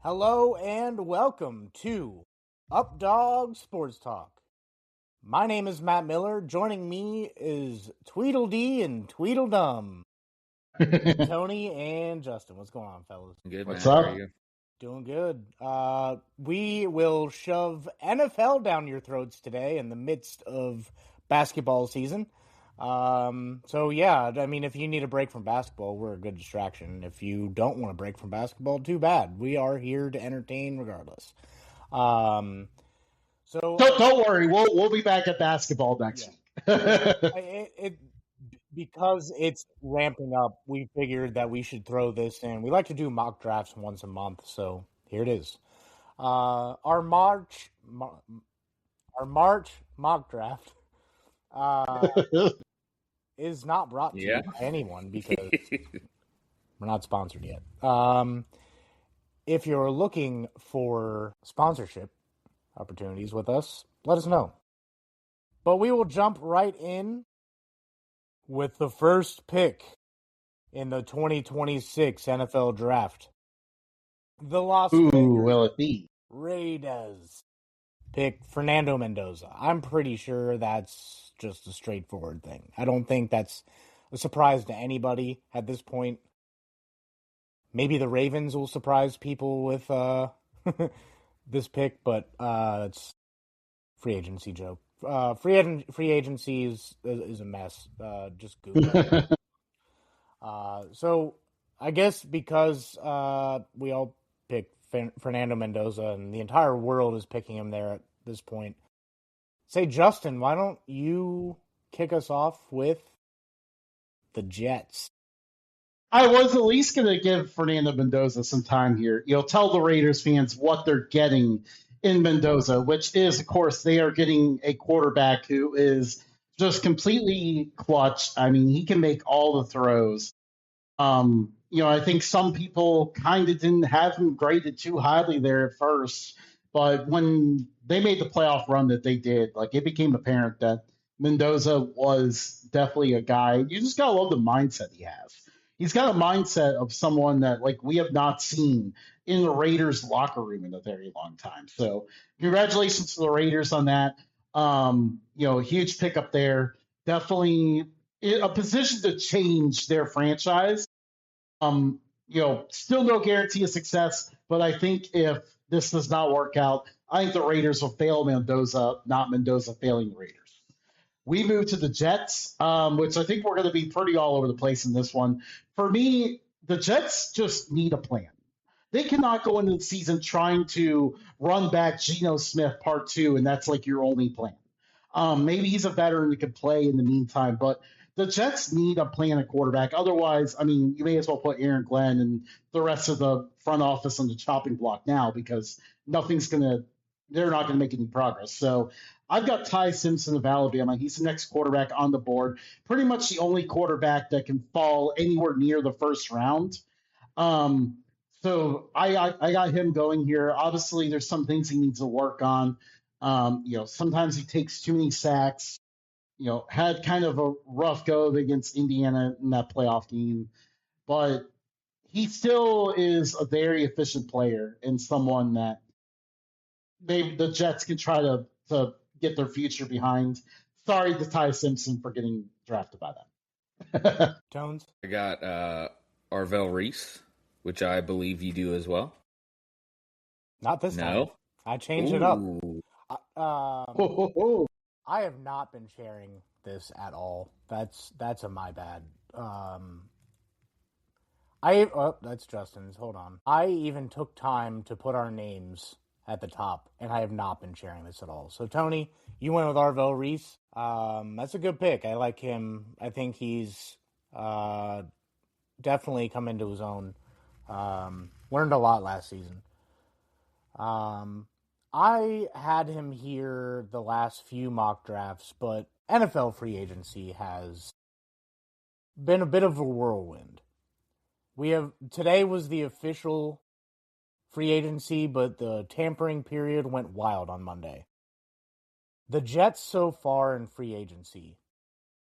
Hello and welcome to Up Dog Sports Talk. My name is Matt Miller. Joining me is Tweedledee and Tweedledum. Tony and Justin. What's going on, fellas? Good, What's man. up? How are you? Doing good. We will shove NFL down your throats today in the midst of basketball season. If you need a break from basketball, we're a good distraction. If you don't want a break from basketball, too bad. We are here to entertain regardless. Don't worry, we'll be back at basketball next week. Because it's ramping up, we figured that we should throw this in. We like to do mock drafts once a month, so here it is. Our March mock draft is not brought to you by anyone because we're not sponsored yet. If you're looking for sponsorship opportunities with us, let us know. But we will jump right in with the first pick in the 2026 NFL Draft. The Las Who Vegas will it be? Raiders pick Fernando Mendoza. I'm pretty sure that's just a straightforward thing. I don't think that's a surprise to anybody at this point. Maybe the Ravens will surprise people with this pick, but it's free agency joke. Free agency is a mess. Just Google it. So I guess because we all picked Fernando Mendoza and the entire world is picking him there at this point. Say, Justin, why don't you kick us off with the Jets? I was at least going to give Fernando Mendoza some time here. Tell the Raiders fans what they're getting in Mendoza, which is, of course, they are getting a quarterback who is just completely clutch. I mean, he can make all the throws. I think some people kind of didn't have him graded too highly there at first, but when they made the playoff run that they did, it became apparent that Mendoza was definitely a guy. You just gotta love the mindset he has. He's got a mindset of someone that we have not seen in the Raiders locker room in a very long time. So congratulations to the Raiders on that. Huge pickup there. Definitely a position to change their franchise. Still no guarantee of success, but I think if this does not work out, I think the Raiders will fail Mendoza, not Mendoza failing the Raiders. We move to the Jets, which I think we're going to be pretty all over the place in this one. For me, the Jets just need a plan. They cannot go into the season trying to run back Geno Smith Part 2, and that's your only plan. Maybe he's a veteran that could play in the meantime, but the Jets need a plan at quarterback. Otherwise, you may as well put Aaron Glenn and the rest of the front office on the chopping block now because they're not going to make any progress. So I've got Ty Simpson of Alabama. He's the next quarterback on the board. Pretty much the only quarterback that can fall anywhere near the first round. So I got him going here. Obviously, there's some things he needs to work on. Sometimes he takes too many sacks. Had kind of a rough go against Indiana in that playoff game, but he still is a very efficient player and someone that the Jets can try to get their future behind. Sorry to Ty Simpson for getting drafted by them. Tones? I got Arvell Reese, which I believe you do as well. Not this time. No? I changed it up. I have not been sharing this at all. That's a my bad. That's Justin's. Hold on. I even took time to put our names at the top, and I have not been sharing this at all. So, Tony, you went with Arvell Reese. That's a good pick. I like him. I think he's definitely come into his own. Learned a lot last season. I had him here the last few mock drafts, but NFL free agency has been a bit of a whirlwind. Today was the official free agency, but the tampering period went wild on Monday. The Jets so far in free agency,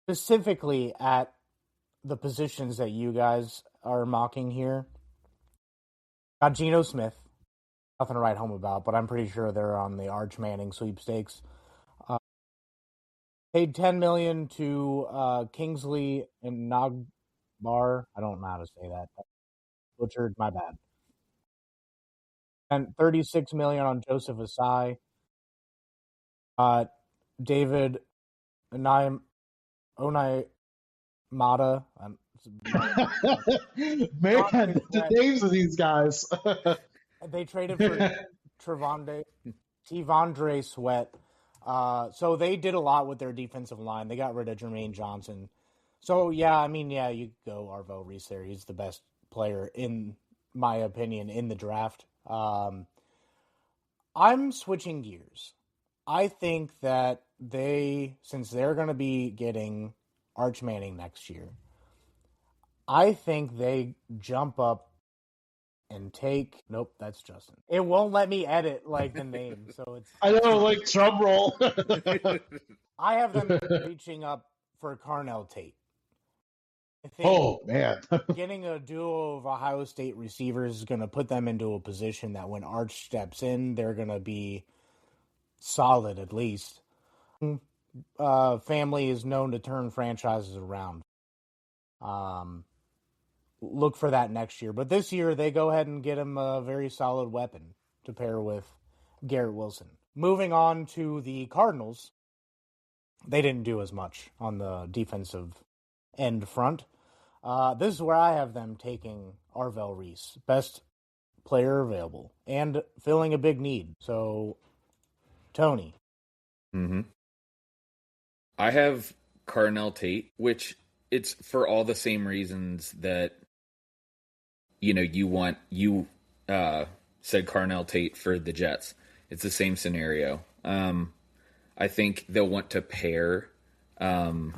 specifically at the positions that you guys are mocking here, got Geno Smith, Nothing to write home about, but I'm pretty sure they're on the Arch Manning sweepstakes. Paid $10 million to Kingsley and Nagbar. I don't know how to say that. Butchered, my bad. And $36 million on Joseph Asai. David Onai Mata. Man, the names of these guys. They traded for Tivondre Sweat. So they did a lot with their defensive line. They got rid of Jermaine Johnson. So, you go Arvell Reese there. He's the best player, in my opinion, in the draft. I'm switching gears. I think that since they're going to be getting Arch Manning next year, I think they jump up and take. Nope, that's Justin. It won't let me edit the name, so it's. I know, drum roll. I have them reaching up for Carnell Tate. I think oh man, getting a duo of Ohio State receivers is going to put them into a position that when Arch steps in, they're going to be solid at least. Family is known to turn franchises around. Look for that next year. But this year, they go ahead and get him a very solid weapon to pair with Garrett Wilson. Moving on to the Cardinals, they didn't do as much on the defensive end front. This is where I have them taking Arvell Reese, best player available, and filling a big need. So, Tony. Mm-hmm. I have Carnell Tate, which it's for all the same reasons that you said Carnell Tate for the Jets. It's the same scenario. I think they'll want to pair, oh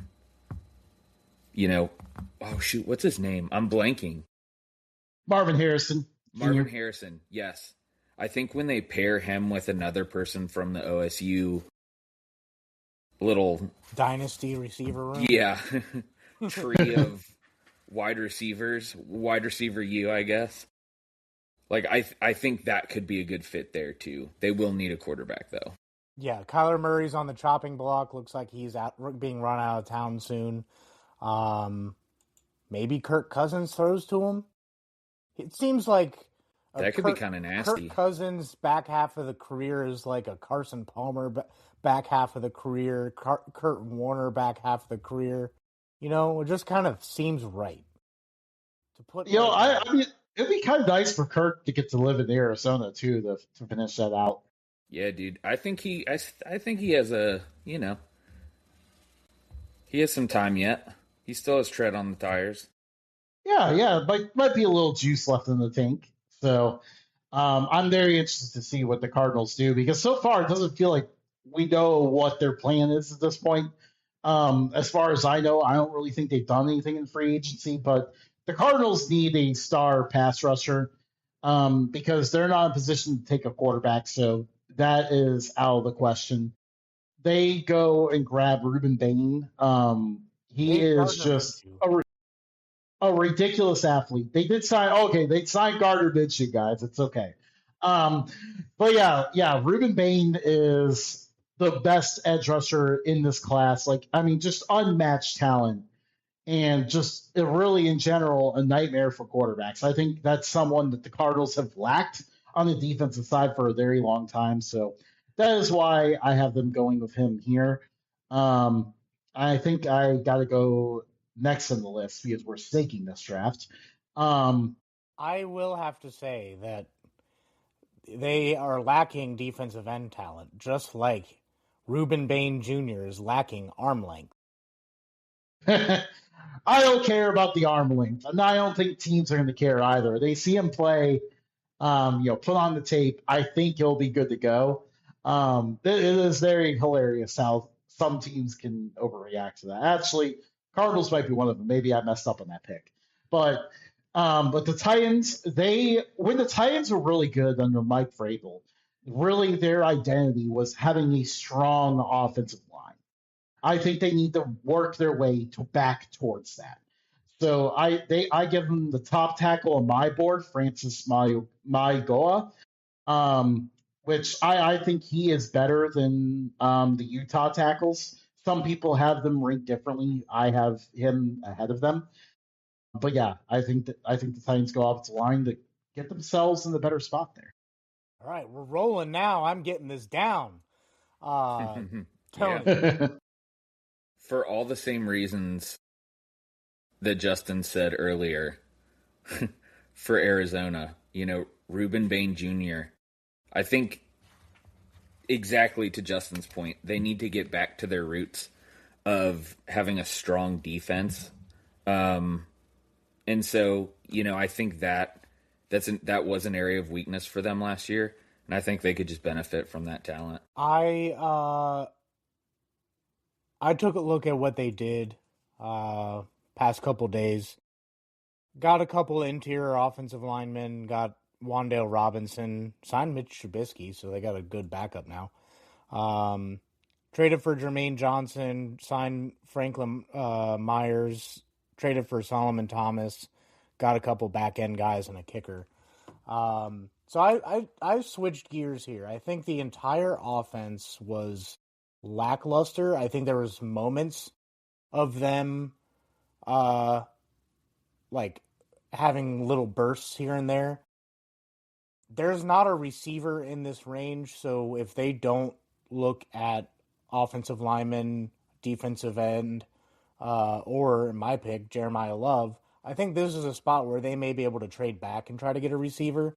shoot, what's his name? I'm blanking. Marvin Harrison. Marvin Harrison, yes. I think when they pair him with another person from the OSU little dynasty receiver room, tree of wide receivers, wide receiver U, I guess. I think that could be a good fit there too. They will need a quarterback though. Yeah, Kyler Murray's on the chopping block. Looks like he's being run out of town soon. Maybe Kirk Cousins throws to him. It seems like that could be kind of nasty. Kirk Cousins' back half of the career is like a Carson Palmer back half of the career. Kurt Warner back half of the career. It just kind of seems right to put. I mean, it'd be kind of nice for Kirk to get to live in Arizona too to finish that out. Yeah, dude. I think he has he has some time yet. He still has tread on the tires. Yeah, might be a little juice left in the tank. So I'm very interested to see what the Cardinals do, because so far it doesn't feel like we know what their plan is at this point. As far as I know, I don't really think they've done anything in free agency, but the Cardinals need a star pass rusher because they're not in a position to take a quarterback. So that is out of the question. They go and grab Ruben Bain. He is just a ridiculous athlete. They did sign, they signed Gardner Minshew, guys. It's okay. But yeah, Ruben Bain is the best edge rusher in this class. Just unmatched talent, and just really, in general, a nightmare for quarterbacks. I think that's someone that the Cardinals have lacked on the defensive side for a very long time. So that is why I have them going with him here. I think I got to go next on the list because we're staking this draft. I will have to say that they are lacking defensive end talent, just like Ruben Bain Jr. is lacking arm length. I don't care about the arm length, and I don't think teams are going to care either. They see him play, put on the tape. I think he'll be good to go. It is very hilarious how some teams can overreact to that. Actually, Cardinals might be one of them. Maybe I messed up on that pick. But the Titans, when the Titans were really good under Mike Vrabel, really their identity was having a strong offensive line. I think they need to work their way back towards that. So I give them the top tackle on my board, Francis Maigoa. which I think he is better than the Utah tackles. Some people have them ranked differently. I have him ahead of them. But yeah, I think the Titans go offensive line to get themselves in the better spot there. All right, we're rolling now. I'm getting this down. Tony. Yeah. For all the same reasons that Justin said earlier, for Arizona, Reuben Bain Jr., I think exactly to Justin's point, they need to get back to their roots of having a strong defense. And so, I think that was an area of weakness for them last year, and I think they could just benefit from that talent. I took a look at what they did past couple days. Got a couple interior offensive linemen, got Wan'Dale Robinson, signed Mitch Trubisky, so they got a good backup now. Traded for Jermaine Johnson, signed Franklin Myers, traded for Solomon Thomas, got a couple back-end guys and a kicker. So I switched gears here. I think the entire offense was lackluster. I think there was moments of them like having little bursts here and there. There's not a receiver in this range, so if they don't look at offensive lineman, defensive end, or in my pick, Jeremiah Love, I think this is a spot where they may be able to trade back and try to get a receiver,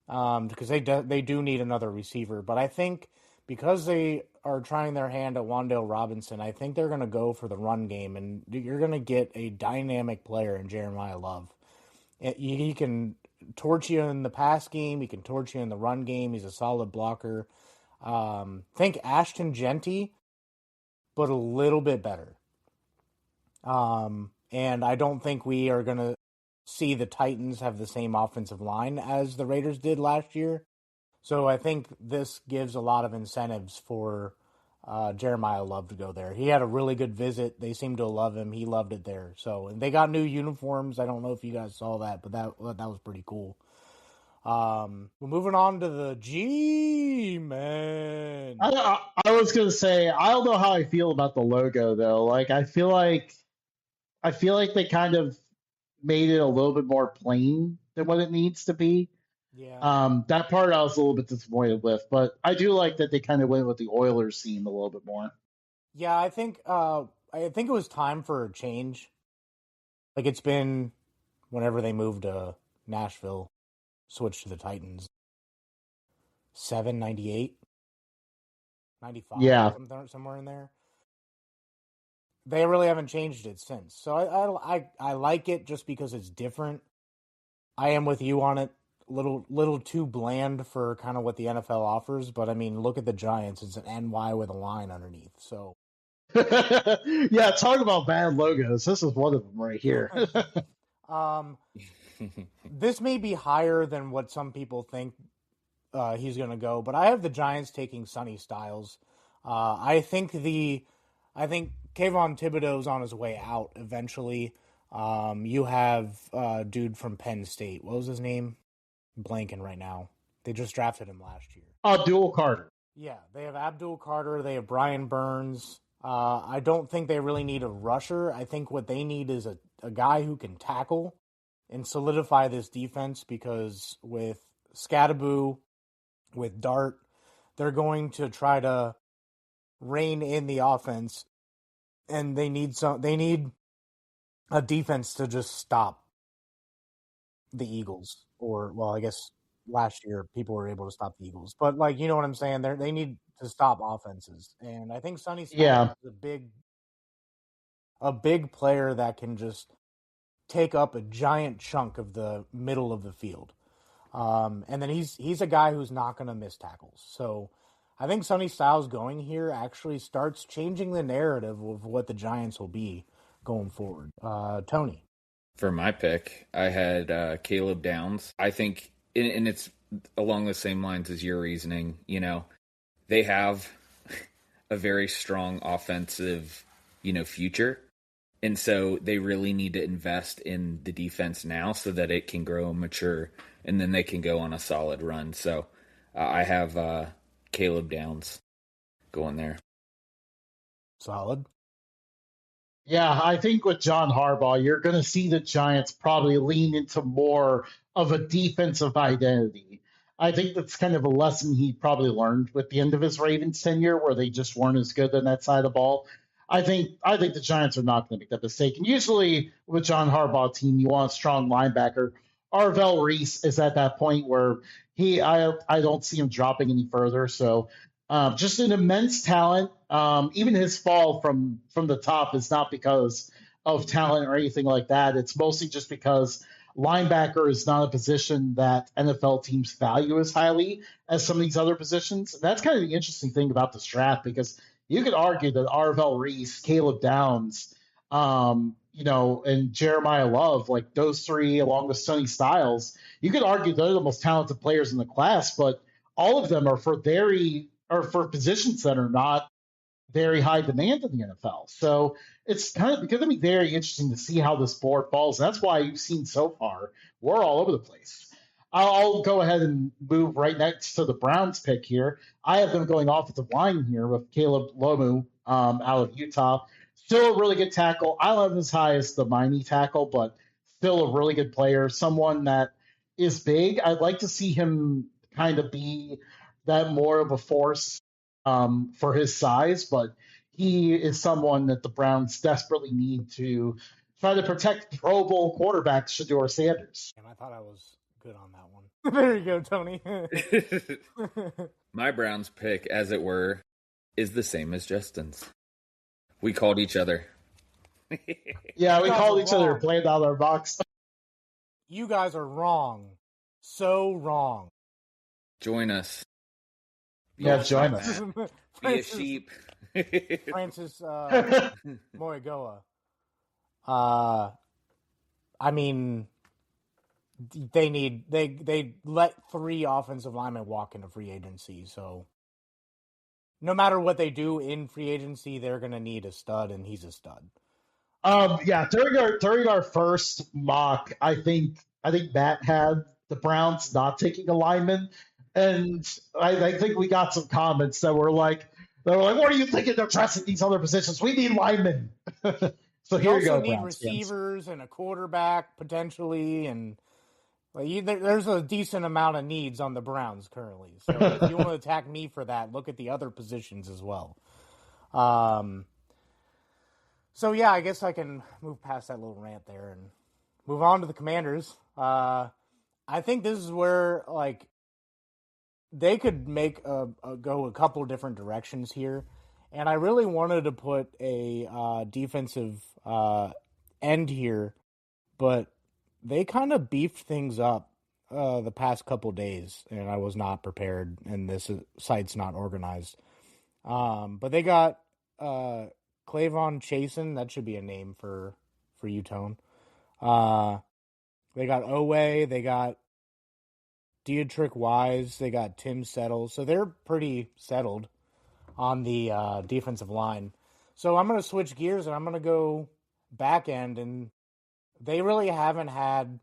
because they do need another receiver. But I think because they are trying their hand at Wan'Dale Robinson, I think they're going to go for the run game, and you're going to get a dynamic player in Jeremiah Love. He can torch you in the pass game. He can torch you in the run game. He's a solid blocker. Think Ashton Genty, but a little bit better. And I don't think we are going to see the Titans have the same offensive line as the Raiders did last year. So I think this gives a lot of incentives for Jeremiah Love to go there. He had a really good visit. They seemed to love him. He loved it there. So, and they got new uniforms. I don't know if you guys saw that, but that was pretty cool. We're moving on to the G-Men. I was gonna say I don't know how I feel about the logo though. Like I feel like they kind of made it a little bit more plain than what it needs to be. Yeah. That part I was a little bit disappointed with, but I do like that they kind of went with the Oilers theme a little bit more. Yeah, I think it was time for a change. Like it's been whenever they moved to Nashville, switched to the Titans. 98, 95, Yeah. somewhere in there. They really haven't changed it since. So I like it just because it's different. I am with you on it. Little too bland for kind of what the NFL offers, but I mean, look at the Giants. It's an NY with a line underneath. So yeah, talk about bad logos. This is one of them right here. This may be higher than what some people think he's going to go, but I have the Giants taking Sonny Styles. I think Kayvon Thibodeau's on his way out eventually. You have dude from Penn State. What was his name? I'm blanking right now. They just drafted him last year. Abdul Carter. Yeah, they have Abdul Carter. They have Brian Burns. I don't think they really need a rusher. I think what they need is a guy who can tackle and solidify this defense, because with Scadaboo, with Dart, they're going to try to rein in the offense, and they need a defense to just stop the Eagles. Or, well, I guess last year people were able to stop the Eagles, but like, you know what I'm saying? They need to stop offenses, and I think Sonny Styles is a big player that can just take up a giant chunk of the middle of the field, and then he's a guy who's not going to miss tackles. So I think Sonny Styles going here actually starts changing the narrative of what the Giants will be going forward. Tony. For my pick, I had Caleb Downs. I think, and it's along the same lines as your reasoning. They have a very strong offensive, future. And so they really need to invest in the defense now so that it can grow and mature, and then they can go on a solid run. So I have Caleb Downs going there. Solid. Yeah, I think with John Harbaugh, you're going to see the Giants probably lean into more of a defensive identity. I think that's kind of a lesson he probably learned with the end of his Ravens tenure, where they just weren't as good on that side of the ball. I think the Giants are not going to make that mistake. And usually with John Harbaugh team, you want a strong linebacker. Arvell Reese is at that point where I don't see him dropping any further. So just an immense talent. Even his fall from the top is not because of talent or anything like that. It's mostly just because linebacker is not a position that NFL teams value as highly as some of these other positions. That's kind of the interesting thing about this draft because you could argue that Arvell Reese, Caleb Downs, and Jeremiah Love, like those three, along with Sonny Styles, you could argue they're the most talented players in the class, but all of them are for positions that are not very high demand in the NFL. So it's kind of going to be very interesting to see how this board falls. That's why you've seen so far we're all over the place. I'll go ahead and move right next to the Browns pick here. I have them going offensive line here with Caleb Lomu out of Utah. Still a really good tackle. I love him as high as the Miami tackle, but still a really good player. Someone that is big. I'd like to see him kind of be that more of a force for his size, but he is someone that the Browns desperately need to try to protect Pro Bowl quarterback Shedeur Sanders. And I thought I was good on that one. There you go, Tony. My Browns pick, as it were, is the same as Justin's. We called each other. Yeah, we called each other, played out our box. You guys are wrong. So wrong. Join us. Yeah, join us. Be a sheep. Francis Moigoa. I mean, they let 3 offensive linemen walk into free agency, so no matter what they do in free agency, they're gonna need a stud, and he's a stud. During our first mock, I think Matt had the Browns not taking a lineman, and I think we got some comments that were like, "What are you thinking? They're trusting these other positions. We need linemen." So here you go. We also need Browns receivers fans. and a quarterback potentially, and there's a decent amount of needs on the Browns currently. So if you want to attack me for that, look at the other positions as well. So yeah, I guess I can move past that little rant there and move on to the Commanders. I think this is where they could make go a couple different directions here, and I really wanted to put a defensive end here, but they kind of beefed things up the past couple days, and I was not prepared, and this site's not organized. But they got Clavon Chasen. That should be a name for you, Tone. They got Owe. They got Dietrich Wise. They got Tim Settle. So they're pretty settled on the defensive line. So I'm going to switch gears, and I'm going to go back end, and they really haven't had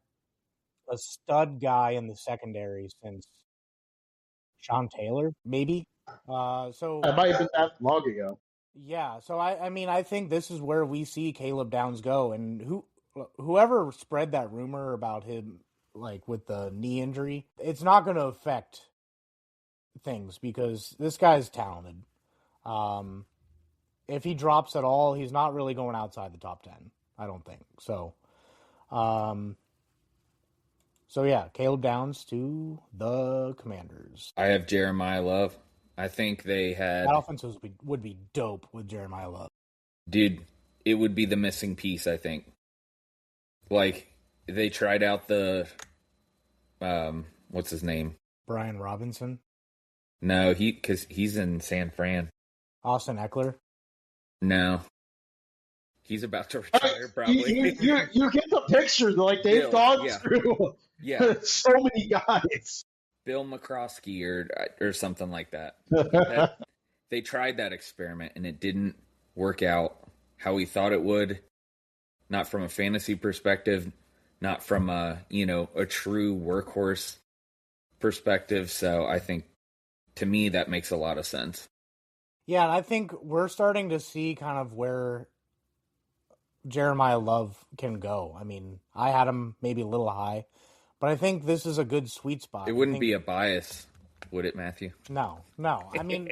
a stud guy in the secondary since Sean Taylor, maybe. So That might have been that long ago. Yeah, so I mean, I think this is where we see Caleb Downs go, and whoever spread that rumor about him, with the knee injury, it's not going to affect things because this guy's talented. If he drops at all, he's not really going outside the top 10. I don't think so. So yeah, Caleb Downs to the Commanders. I have Jeremiah Love. I think they had... That offense would be dope with Jeremiah Love. Dude, it would be the missing piece, I think. They tried out the... what's his name? Brian Robinson? No, because he's in San Fran. Austin Eckler? No. He's about to retire, probably. You get the picture. They've gone through so many guys. Bill McCroskey or something like that. They tried that experiment, and it didn't work out how he thought it would. Not from a fantasy perspective, not from a true workhorse perspective. So I think to me, that makes a lot of sense. Yeah, and I think we're starting to see kind of where Jeremiah Love can go. I mean, I had him maybe a little high, but I think this is a good sweet spot. It wouldn't be a bias, would it, Matthew? No. I mean,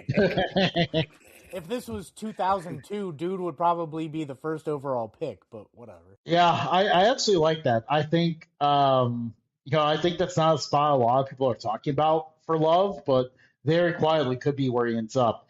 if this was 2002, dude would probably be the first overall pick, but whatever. Yeah, I actually like that. I think I think that's not a spot a lot of people are talking about for Love, but very quietly could be where he ends up.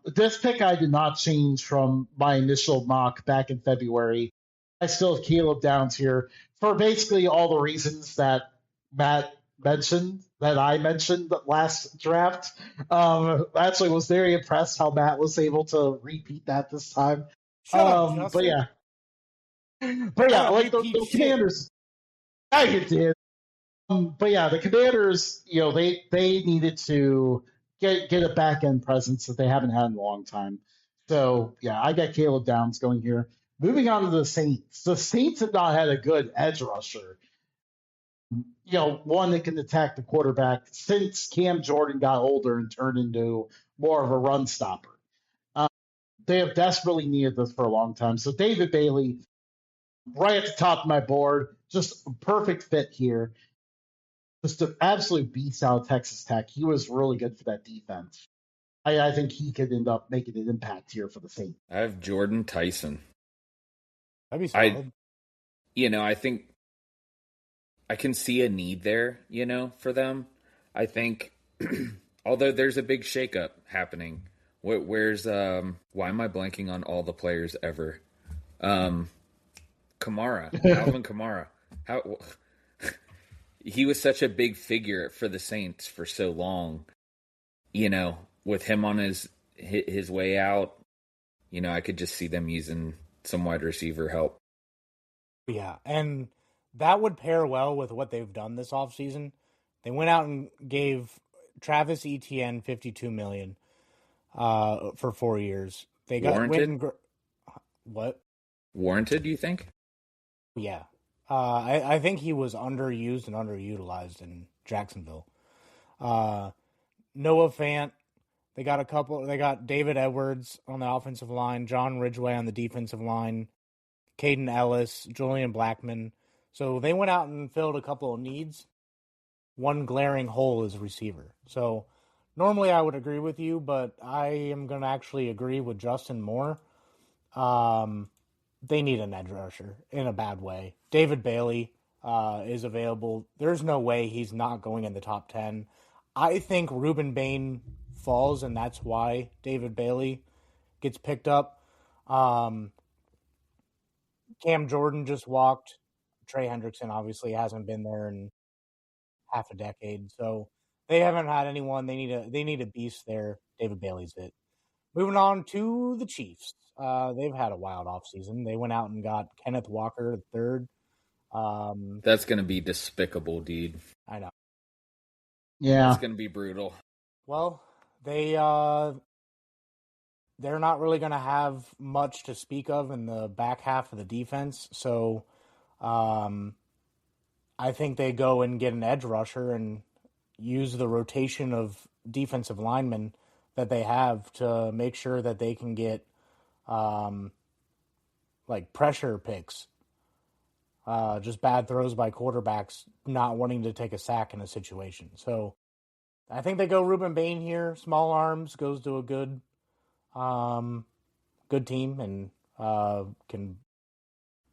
This pick I did not change from my initial mock back in February. I still have Caleb Downs here for basically all the reasons that Matt mentioned, that I mentioned last draft. Actually was very impressed how Matt was able to repeat that this time. Shut up, But Justin. yeah. But I yeah, don't like repeat the shit. Commanders, I did. But yeah, the Commanders, they needed to get a back end presence that they haven't had in a long time. So yeah, I got Caleb Downs going here. Moving on to the Saints. The Saints have not had a good edge rusher. One that can attack the quarterback since Cam Jordan got older and turned into more of a run stopper. They have desperately needed this for a long time. So David Bailey, right at the top of my board, just a perfect fit here. Just an absolute beast out of Texas Tech. He was really good for that defense. I think he could end up making an impact here for the Saints. I have Jordan Tyson. That'd be solid. I think I can see a need there, for them. I think, although there's a big shakeup happening. Where's why am I blanking on all the players ever? Kamara, Alvin Kamara. How he was such a big figure for the Saints for so long. With him on his way out, I could just see them using some wide receiver help. Yeah, and that would pair well with what they've done this offseason. They went out and gave Travis Etienne $52 million for 4 years. They got Warranted? What? Warranted, you think? Yeah. I think he was underused and underutilized in Jacksonville. Noah Fant. They got David Edwards on the offensive line, John Ridgeway on the defensive line, Caden Ellis, Julian Blackman. So they went out and filled a couple of needs. One glaring hole is receiver. So normally I would agree with you, but I am going to actually agree with Justin more. They need an edge rusher in a bad way. David Bailey is available. There's no way he's not going in the top 10. I think Ruben Bain falls, and that's why David Bailey gets picked up. Cam Jordan just walked. Trey Hendrickson obviously hasn't been there in half a decade, so they haven't had anyone. They need a beast there. David Bailey's it. Moving on to the Chiefs. They've had a wild offseason. They went out and got Kenneth Walker III. That's going to be despicable, dude. I know. Yeah. That's going to be brutal. Well, they're not really going to have much to speak of in the back half of the defense. So I think they go and get an edge rusher and use the rotation of defensive linemen that they have to make sure that they can get pressure picks. Just bad throws by quarterbacks not wanting to take a sack in a situation. So I think they go Ruben Bain here. Small arms, goes to a good team and can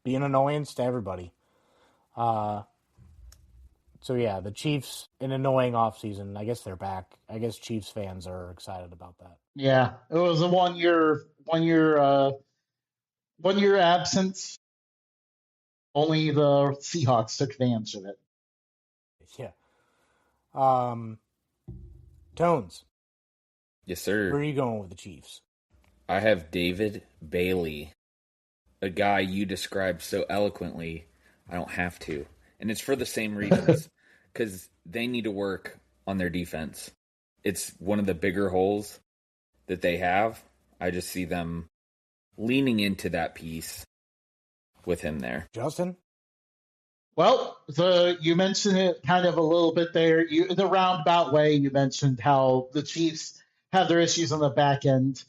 be an annoyance to everybody. So yeah, the Chiefs, an annoying offseason. I guess they're back. I guess Chiefs fans are excited about that. Yeah, it was a one year absence. Only the Seahawks took advantage of it. Yeah. Tones. Yes, sir. Where are you going with the Chiefs? I have David Bailey, a guy you described so eloquently. I don't have to. And it's for the same reasons. Because they need to work on their defense. It's one of the bigger holes that they have. I just see them leaning into that piece with him there. Justin? Well, you mentioned it kind of a little bit there. The roundabout way, you mentioned how the Chiefs have their issues on the back end.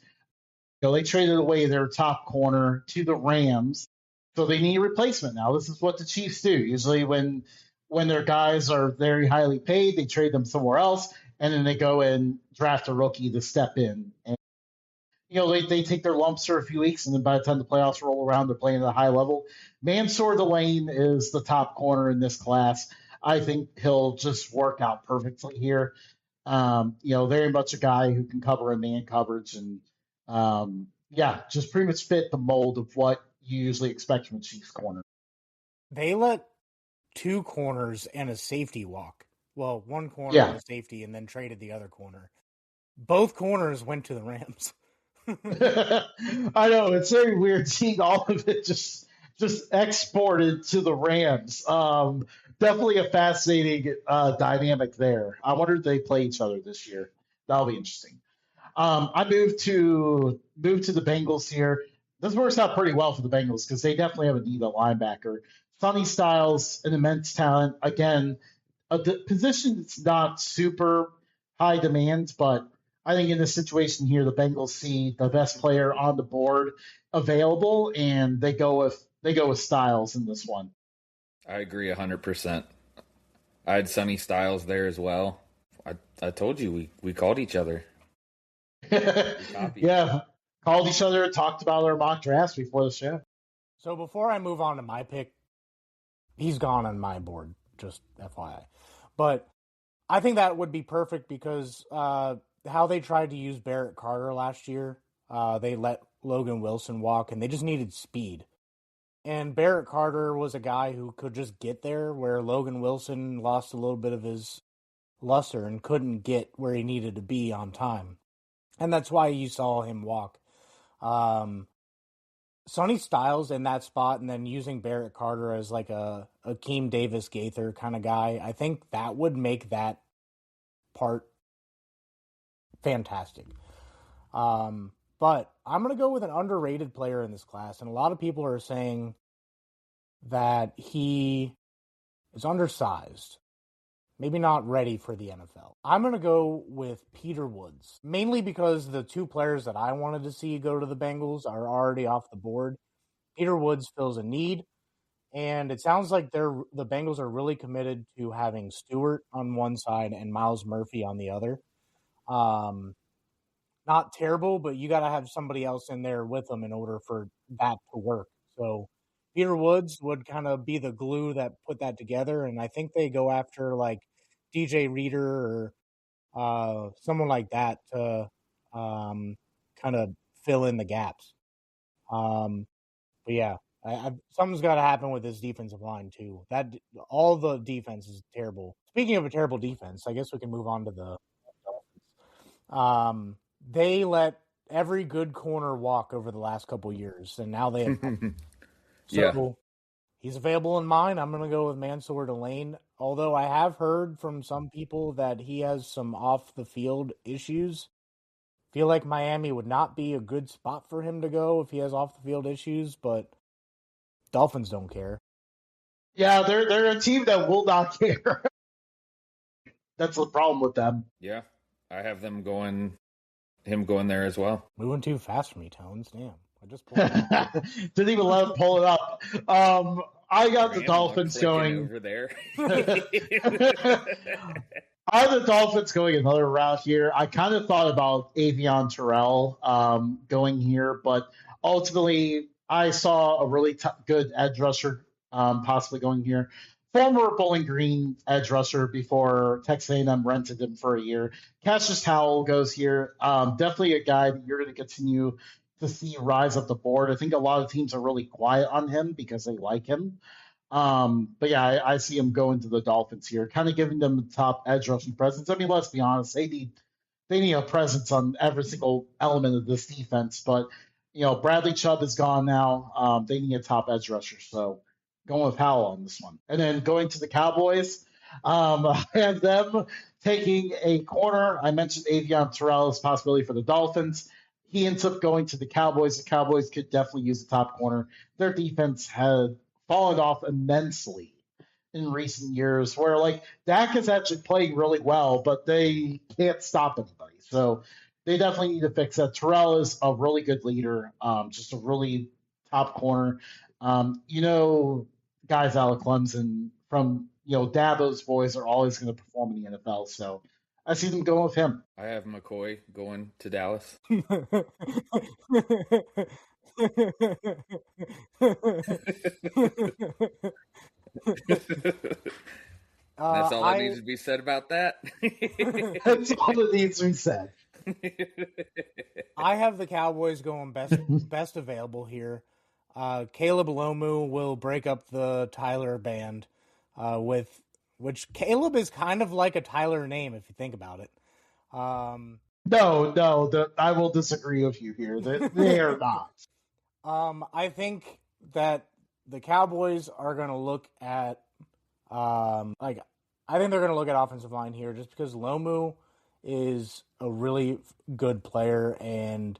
They traded away their top corner to the Rams, so they need a replacement now. This is what the Chiefs do. Usually, when their guys are very highly paid, they trade them somewhere else, and then they go and draft a rookie to step in. And they take their lumps for a few weeks, and then by the time the playoffs roll around, they're playing at a high level. Mansour Delane is the top corner in this class. I think he'll just work out perfectly here. Very much a guy who can cover in man coverage and, just pretty much fit the mold of what you usually expect from a Chiefs corner. They let two corners and a safety walk. Well, one corner and a safety, and then traded the other corner. Both corners went to the Rams. I know, it's very weird seeing all of it just exported to the Rams. Definitely a fascinating dynamic there. I wonder if they play each other this year. That'll be interesting. I moved to the Bengals here. This works out pretty well for the Bengals because they definitely have a need at linebacker. Sonny Styles, an immense talent. Again, a position that's not super high demand, but I think in this situation here, the Bengals see the best player on the board available, and they go with Styles in this one. I agree 100%. I had Sonny Styles there as well. I told you we called each other. Yeah, called each other, talked about our mock drafts before the show. So before I move on to my pick, he's gone on my board, just FYI. But I think that would be perfect because how they tried to use Barrett Carter last year, they let Logan Wilson walk, and they just needed speed. And Barrett Carter was a guy who could just get there, where Logan Wilson lost a little bit of his luster and couldn't get where he needed to be on time. And that's why you saw him walk. Sonny Styles in that spot, and then using Barrett Carter as like a Akeem Davis Gaither kind of guy, I think that would make that part fantastic. But I'm going to go with an underrated player in this class, and a lot of people are saying that he is undersized, maybe not ready for the NFL. I'm going to go with Peter Woods, mainly because the two players that I wanted to see go to the Bengals are already off the board. Peter Woods fills a need, and it sounds like the Bengals are really committed to having Stewart on one side and Miles Murphy on the other. Not terrible, but you got to have somebody else in there with them in order for that to work. So Peter Woods would kind of be the glue that put that together, and I think they go after like DJ Reader or someone like that to kind of fill in the gaps. But yeah, something's got to happen with this defensive line too. That all the defense is terrible. Speaking of a terrible defense, I guess we can move on to the Dolphins. They let every good corner walk over the last couple years, and now they have. He's available in mine. I'm going to go with Mansour Delane, although I have heard from some people that he has some off-the-field issues. Feel like Miami would not be a good spot for him to go if he has off-the-field issues, but Dolphins don't care. Yeah, they're a team that will not care. That's the problem with them. Yeah, I have him going there as well. Moving too fast for me, Tones. Damn. I just pulled it up. Didn't even let him pull it up. I got the Dolphins going over there. I have the Dolphins going another route here. I kind of thought about Avion Terrell going here, but ultimately I saw a really good edge rusher possibly going here. Former Bowling Green edge rusher before Texas A&M rented him for a year. Cassius Howell goes here. Definitely a guy that you're going to continue to see rise up the board. I think a lot of teams are really quiet on him because they like him. But yeah, I see him going to the Dolphins here, kind of giving them the top edge rushing presence. I mean, let's be honest, they need a presence on every single element of this defense. But Bradley Chubb is gone now. They need a top edge rusher, so going with Howell on this one. And then going to the Cowboys, I have them taking a corner. I mentioned Avion Terrell as a possibility for the Dolphins. He ends up going to the Cowboys. The Cowboys could definitely use a top corner. Their defense had fallen off immensely in recent years, where like Dak is actually playing really well, but they can't stop anybody. So they definitely need to fix that. Terrell is a really good leader, just a really top corner. You know, guys out of Clemson from Dabo's boys are always going to perform in the NFL. So I see them going with him. I have McCoy going to Dallas. That's all that needs to be said about that. That's all that needs to be said. I have the Cowboys going best available here. Caleb Lomu will break up the Tyler band, with which Caleb is kind of like a Tyler name if you think about it. No, I will disagree with you here. They are not. I think that the Cowboys are going to look at I think they're going to look at offensive line here just because Lomu is a really good player and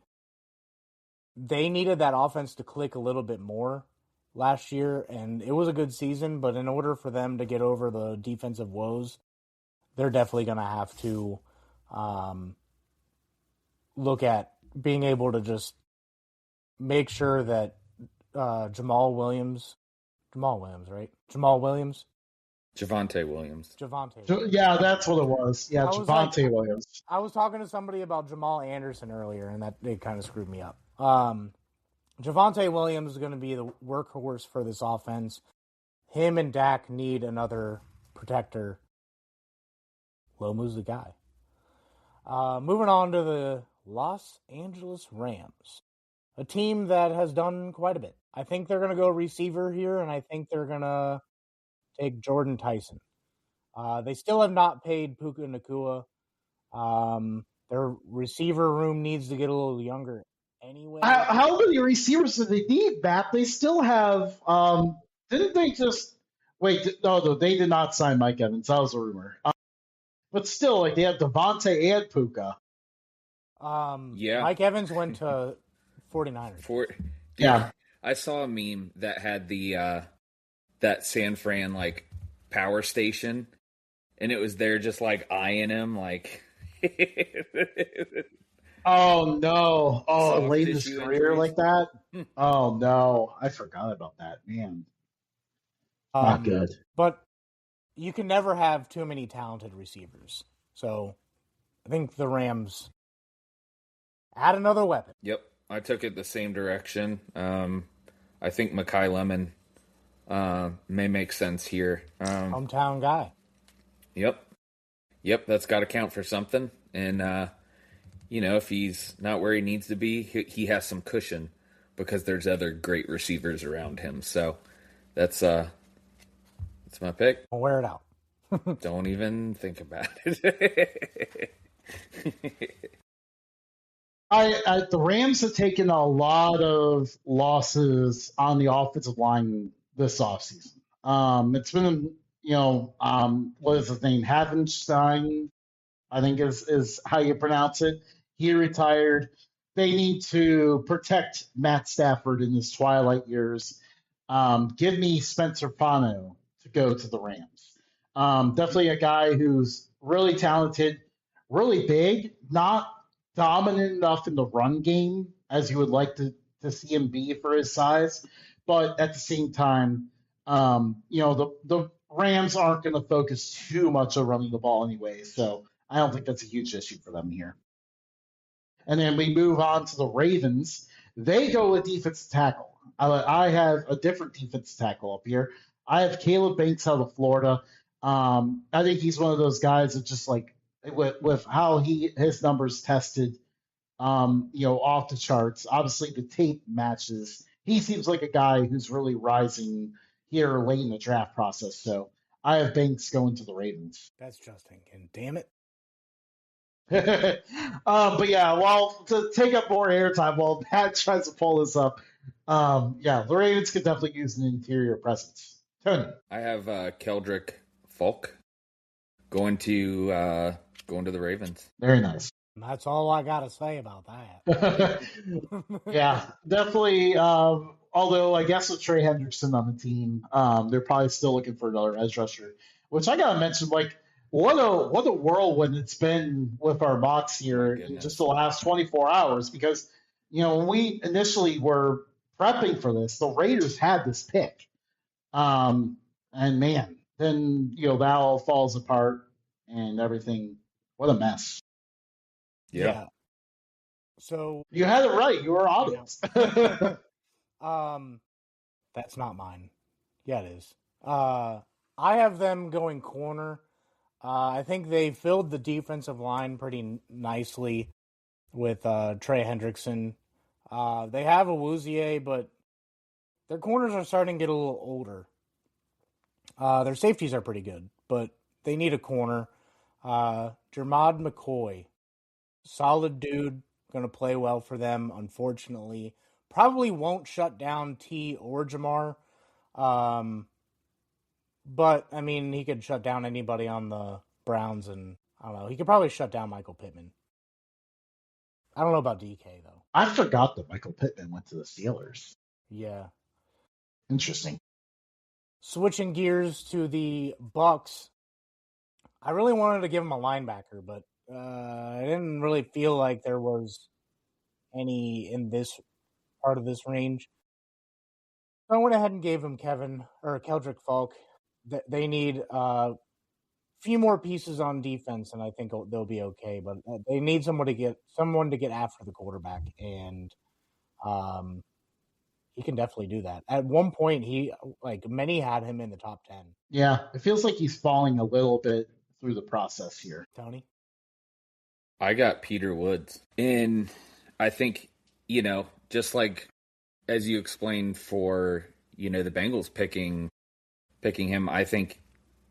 they needed that offense to click a little bit more last year, and it was a good season, but in order for them to get over the defensive woes, they're definitely going to have to look at being able to just make sure that Javonte Williams. Yeah, that's what it was. Yeah, Javonte Williams. I was talking to somebody about Jamal Anderson earlier, and that it kind of screwed me up. Javonte Williams is going to be the workhorse for this offense. Him and Dak need another protector. Lomu's the guy. Moving on to the Los Angeles Rams, a team that has done quite a bit. I think they're going to go receiver here, and I think they're going to take Jordan Tyson. They still have not paid Puka Nacua. Their receiver room needs to get a little younger anyway. How many receivers do they need, Matt? They still have. Didn't they just wait? No, they did not sign Mike Evans. That was a rumor. But still, like they have Devontae and Puka. Yeah. Mike Evans went to 49ers. Yeah. I saw a meme that had the that San Fran like power station, and it was there just like eyeing him like. Oh no! Oh, late in his career like that. Oh no! I forgot about that, man. Not good. But you can never have too many talented receivers. So I think the Rams add another weapon. Yep, I took it the same direction. I think Mekhi Lemon may make sense here. Hometown guy. Yep, that's got to count for something. And, if he's not where he needs to be, he has some cushion because there's other great receivers around him. So that's my pick. I'll wear it out. Don't even think about it. The Rams have taken a lot of losses on the offensive line this offseason. It's been, what is his name? Havenstein, I think is how you pronounce it. He retired. They need to protect Matt Stafford in his twilight years. Give me Spencer Fano to go to the Rams. Definitely a guy who's really talented, really big, not dominant enough in the run game as you would like to see him be for his size. But at the same time, the Rams aren't going to focus too much on running the ball anyway. So I don't think that's a huge issue for them here. And then we move on to the Ravens. They go with defensive tackle. I have a different defensive tackle up here. I have Caleb Banks out of Florida. I think he's one of those guys that just like with how his numbers tested, off the charts. Obviously, the tape matches. He seems like a guy who's really rising here late in the draft process. So I have Banks going to the Ravens. That's just thinking. Damn it. But yeah, well, to take up more airtime while Pat tries to pull this up, the Ravens could definitely use an interior presence. Tony, I have Keldrick Falk going to the Ravens. Very nice. That's all I got to say about that. Yeah, definitely. Although I guess with Trey Hendrickson on the team, they're probably still looking for another edge rusher. Which I gotta mention, like what a whirlwind it's been with our mocks My here in just the goodness. last 24 hours. Because when we initially were prepping for this, the Raiders had this pick, and man, then that all falls apart and everything. What a mess! Yeah. Yeah. So You had it right. You were honest. yeah. That's not mine. Yeah, it is. I have them going corner. I think they filled the defensive line pretty nicely with Trey Hendrickson. They have Awuzie, but their corners are starting to get a little older. Their safeties are pretty good, but they need a corner. Jermod McCoy, solid dude, going to play well for them, unfortunately. Probably won't shut down T or Jamar. But, I mean, he could shut down anybody on the Browns, and I don't know. He could probably shut down Michael Pittman. I don't know about DK, though. I forgot that Michael Pittman went to the Steelers. Yeah. Interesting. Switching gears to the Bucks. I really wanted to give him a linebacker, but I didn't really feel like there was any in this part of this range. So I went ahead and gave him Keldrick Falk. They need a few more pieces on defense, and I think they'll be okay. But they need someone to get after the quarterback, and um, he can definitely do that. At one point, many had him in the top 10. Yeah, it feels like he's falling a little bit through the process here. Tony? I got Peter Woods. And I think, just like as you explained for, the Bengals picking him, I think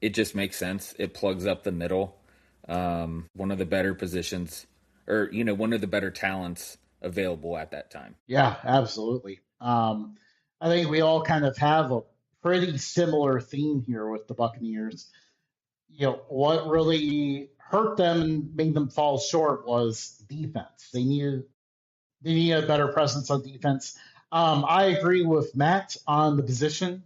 it just makes sense. It plugs up the middle. One of the better positions, or, one of the better talents available at that time. Yeah, absolutely. I think we all kind of have a pretty similar theme here with the Buccaneers. What really hurt them and made them fall short was defense. They needed a better presence on defense. I agree with Matt on the position,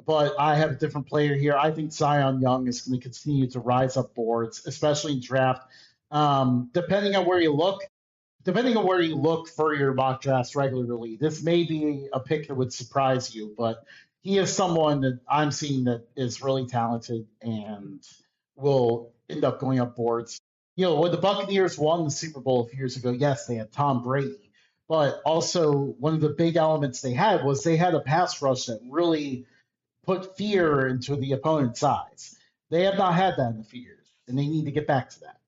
but I have a different player here. I think Zion Young is going to continue to rise up boards, especially in draft. Depending on where you look for your mock drafts regularly, this may be a pick that would surprise you, but he is someone that I'm seeing that is really talented and will end up going up boards. When the Buccaneers won the Super Bowl a few years ago, yes, they had Tom Brady, but also one of the big elements they had was they had a pass rush that really put fear into the opponent's eyes. They have not had that in a few years, and they need to get back to that.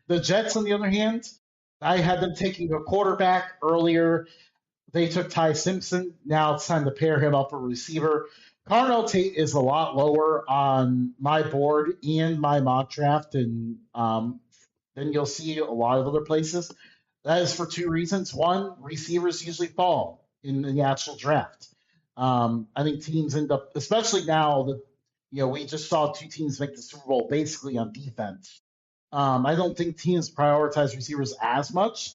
The Jets, on the other hand, I had them taking a quarterback earlier. They took Ty Simpson. Now it's time to pair him up with a receiver. Carnell Tate is a lot lower on my board and my mock draft, and then you'll see a lot of other places. That is for two reasons. One, receivers usually fall in the actual draft. I think teams end up, especially now that we just saw two teams make the Super Bowl basically on defense. I don't think teams prioritize receivers as much.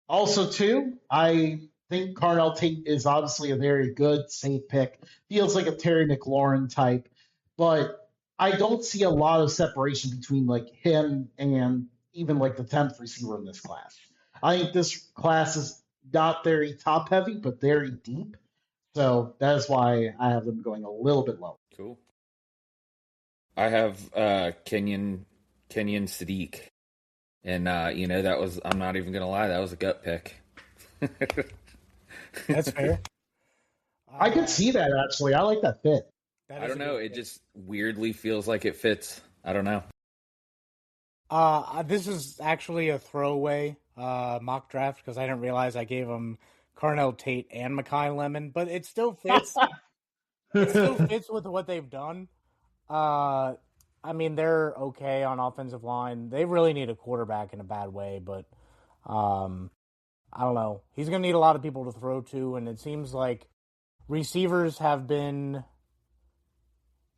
Also, too, I think Carnell Tate is obviously a very good, safe pick. Feels like a Terry McLaurin type, but I don't see a lot of separation between like him and even like the 10th receiver in this class. I think this class is not very top heavy, but very deep. So that is why I have them going a little bit low. Cool. I have Kenyon Sadiq. And, that was, I'm not even going to lie, that was a gut pick. That's fair. I could see that, actually. I like that fit. I don't know. It just weirdly feels like it fits. I don't know. This is actually a throwaway mock draft because I didn't realize I gave him Carnell Tate and Mekhi Lemon, but it still fits. It still fits with what they've done. I mean, they're okay on offensive line. They really need a quarterback in a bad way, but I don't know. He's going to need a lot of people to throw to, and it seems like receivers have been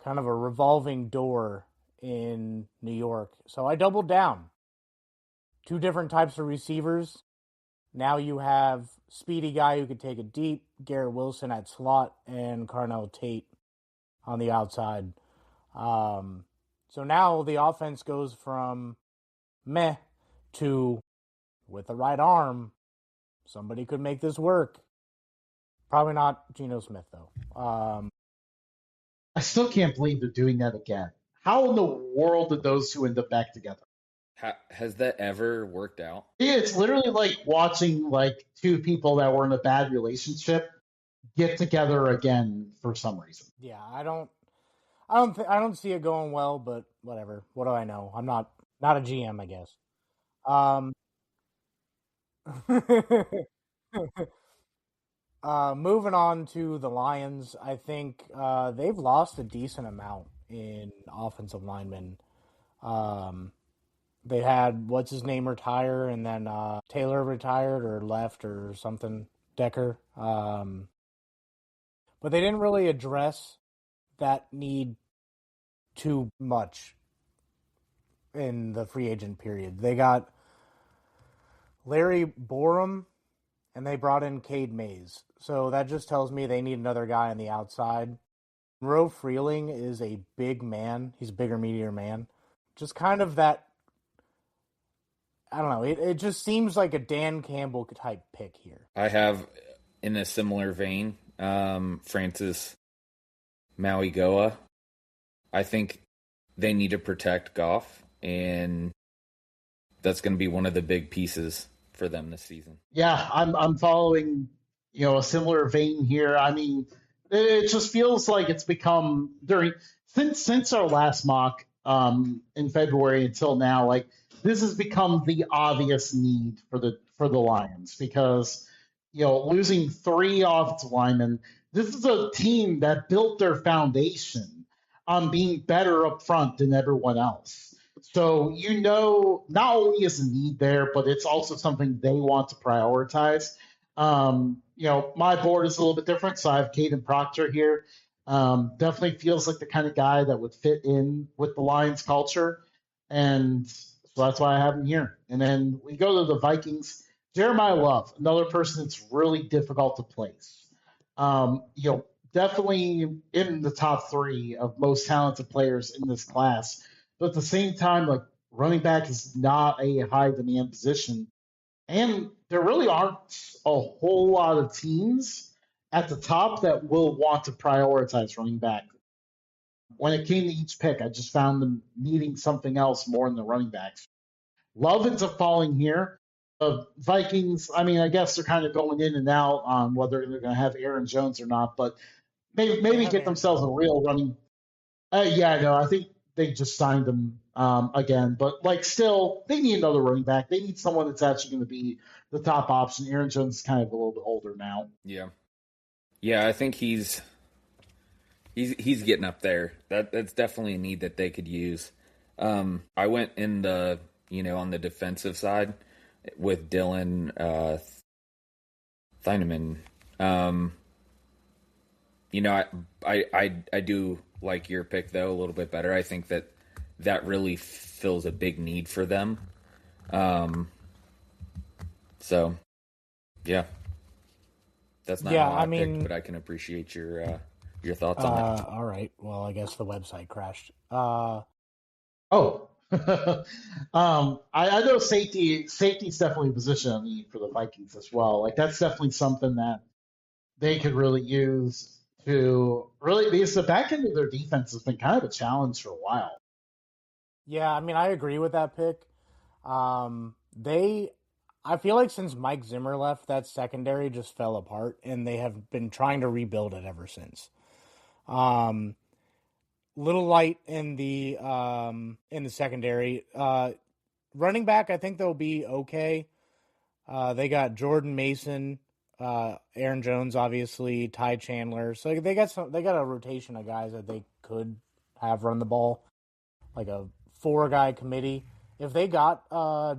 kind of a revolving door in New York. So I doubled down. Two different types of receivers. Now you have speedy guy who could take it deep, Garrett Wilson at slot, and Carnell Tate on the outside. So now the offense goes from meh to, with the right arm, somebody could make this work. Probably not Geno Smith, though. I still can't believe they're doing that again. How in the world did those two end up back together? Has that ever worked out? It's literally like watching like two people that were in a bad relationship get together again for some reason. Yeah, I don't see it going well, but whatever. What do I know? I'm not a GM, I guess. Moving on to the Lions, I think they've lost a decent amount in offensive linemen. They had what's his name retire, and then Taylor retired or left or something. Decker, but they didn't really address that need too much in the free agent period. They got Larry Borum, and they brought in Cade Mays. So that just tells me they need another guy on the outside. Monroe Freeling is a big man. He's a bigger, meatier man. Just kind of that, I don't know. It just seems like a Dan Campbell type pick here. I have, in a similar vein, Francis Mauigoa. I think they need to protect Goff, and that's going to be one of the big pieces for them this season. Yeah, I'm following, a similar vein here. I mean, it just feels like it's become since our last mock in February until now, like this has become the obvious need for the Lions because losing 3 offensive linemen. This is a team that built their foundation on being better up front than everyone else. So, not only is the need there, but it's also something they want to prioritize. My board is a little bit different, so I have Caden Proctor here. Definitely feels like the kind of guy that would fit in with the Lions culture. And so that's why I have him here. And then we go to the Vikings. Jeremiah Love, another person that's really difficult to place. Definitely in the top 3 of most talented players in this class. But at the same time, like running back is not a high demand position. And there really aren't a whole lot of teams at the top that will want to prioritize running back. When it came to each pick, I just found them needing something else more in the running backs. Love ends up falling here. Vikings, I mean, I guess they're kind of going in and out on whether they're going to have Aaron Jones or not, but maybe get themselves a real running. I think they just signed him again, but like still, they need another running back. They need someone that's actually going to be the top option. Aaron Jones is kind of a little bit older now. Yeah, I think he's getting up there. That's definitely a need that they could use. I went in the on the defensive side with Dylan Thieneman. I do like your pick though a little bit better. I think that really fills a big need for them. So yeah, that's not how I picked, but I can appreciate your thoughts on it. All right. Well, I guess the website crashed. I know safety's definitely a position of need for the Vikings as well. Like that's definitely something that they could really use to really, because the back end of their defense has been kind of a challenge for a while. Yeah, I mean, I agree with that pick. I feel like since Mike Zimmer left, that secondary just fell apart, and they have been trying to rebuild it ever since. Little light in the secondary. Running back, I think they'll be okay. They got Jordan Mason, Aaron Jones, obviously, Ty Chandler. So they got a rotation of guys that they could have run the ball, like a 4-guy committee. If they got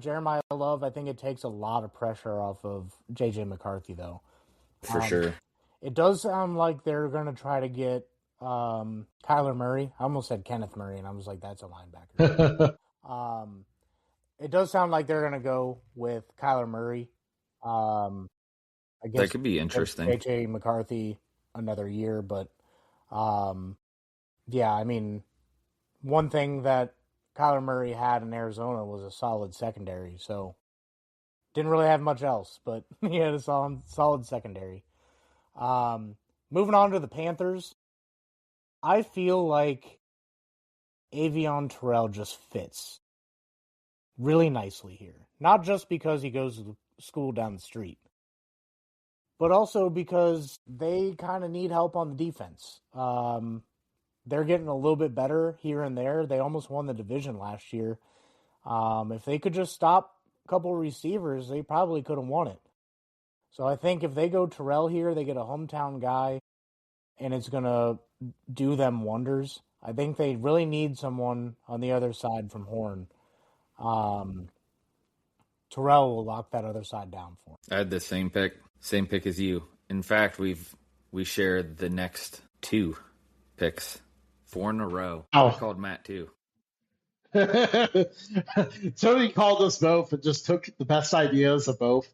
Jeremiah Love, I think it takes a lot of pressure off of J.J. McCarthy, though. For sure. It does sound like they're going to try to get Kyler Murray. I almost said Kenneth Murray, and I was like, that's a linebacker. It does sound like they're going to go with Kyler Murray I That guess could be interesting. JJ McCarthy another year, but um, yeah, I mean, one thing that Kyler Murray had in Arizona was a solid secondary, so didn't really have much else, but he had a solid secondary. Um, Moving on to the Panthers, I feel like Avion Terrell just fits really nicely here. Not just because he goes to school down the street, but also because they kind of need help on the defense. They're getting a little bit better here and there. They almost won the division last year. If they could just stop a couple of receivers, they probably could have won it. So I think if they go Terrell here, they get a hometown guy, and it's going to do them wonders. I think they really need someone on the other side from Horn. Um, Terrell will lock that other side down for him. I had the same pick as you. In fact, we shared the next 2 picks, 4 in a row. Oh. I called Matt too. Tony called us both and just took the best ideas of both.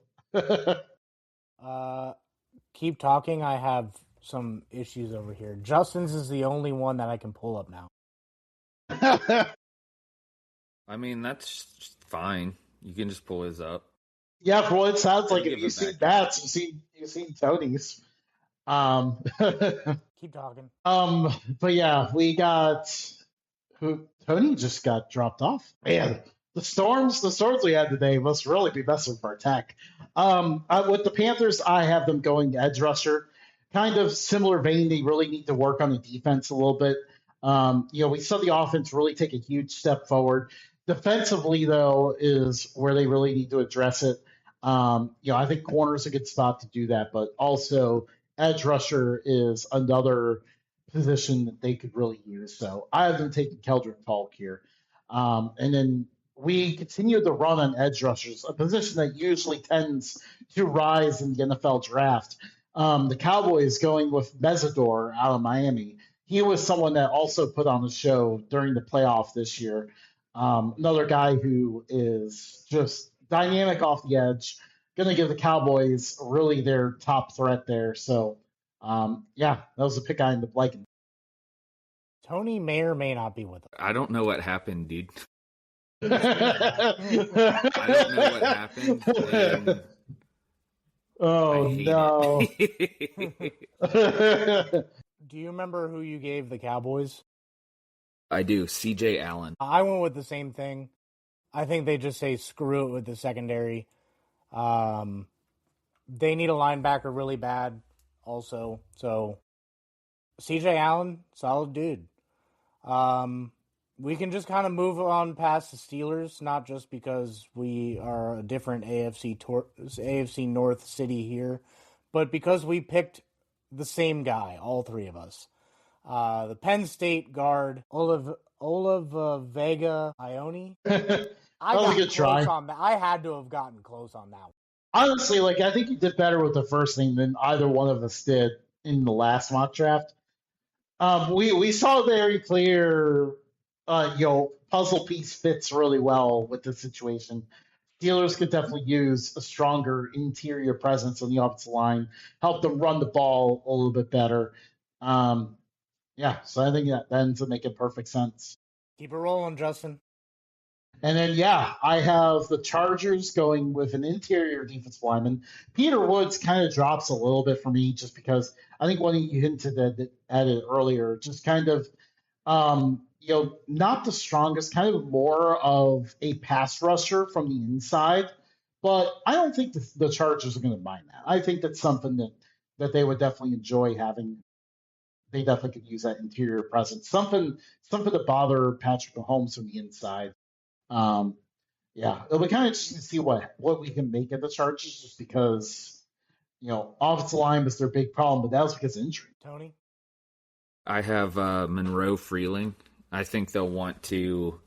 Keep talking. I have some issues over here. Justin's is the only one that I can pull up now. I mean, that's fine. You can just pull his up. Yeah, for what it sounds like, if you've seen Matt's, you've seen Tony's. Keep talking. But yeah, we got Tony just got dropped off. Man, the storms we had today must really be messing with our tech. With the Panthers, I have them going edge rusher, kind of similar vein. They really need to work on the defense a little bit. We saw the offense really take a huge step forward. Defensively, though, is where they really need to address it. I think corner is a good spot to do that, but also edge rusher is another position that they could really use. So I have them taking Keldrick Falk here. And then we continue to run on edge rushers, a position that usually tends to rise in the NFL draft. The Cowboys going with Mesidor out of Miami. He was someone that also put on the show during the playoff this year. Another guy who is just dynamic off the edge, going to give the Cowboys really their top threat there. So, that was a pick I ended up liking. Tony may or may not be with us. I don't know what happened, dude. I don't know what happened. And oh, no. Do you remember who you gave the Cowboys? I do. CJ Allen. I went with the same thing. I think they just say screw it with the secondary. They need a linebacker really bad also. So CJ Allen, solid dude. We can just kind of move on past the Steelers, not just because we are a different AFC North city here, but because we picked the same guy, all three of us. The Penn State guard, Olive Vega Ione. That was a good try. On that. I had to have gotten close on that one. Honestly, I think you did better with the first name than either one of us did in the last mock draft. We saw very clear, puzzle piece fits really well with the situation. Steelers could definitely use a stronger interior presence on the offensive line, help them run the ball a little bit better. So I think that ends up making perfect sense. Keep it rolling, Justin. And then, I have the Chargers going with an interior defensive lineman. Peter Woods kind of drops a little bit for me just because I think when you hinted at it earlier, just kind of, not the strongest, kind of more of a pass rusher from the inside. But I don't think the Chargers are going to mind that. I think that's something that they would definitely enjoy having. They definitely could use that interior presence. Something to bother Patrick Mahomes from the inside. It'll be kind of interesting to see what we can make of the Chargers, just because, offensive line was their big problem, but that was because of injury. Tony? I have Monroe Freeling. I think they'll want to,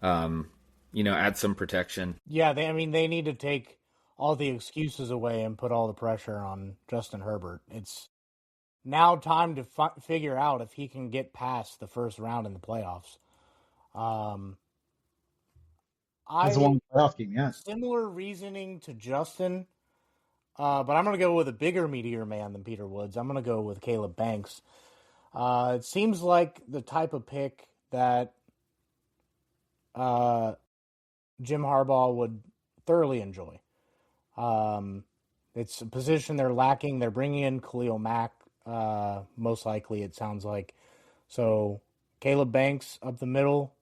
add some protection. Yeah, they need to take all the excuses away and put all the pressure on Justin Herbert. It's now time to figure out if he can get past the first round in the playoffs. It's a one playoff game, yeah. Similar reasoning to Justin. But I'm going to go with a bigger meteor man than Peter Woods. I'm going to go with Caleb Banks. It seems like the type of pick that Jim Harbaugh would thoroughly enjoy. It's a position they're lacking. They're bringing in Khalil Mack, most likely, it sounds like. So Caleb Banks up the middle.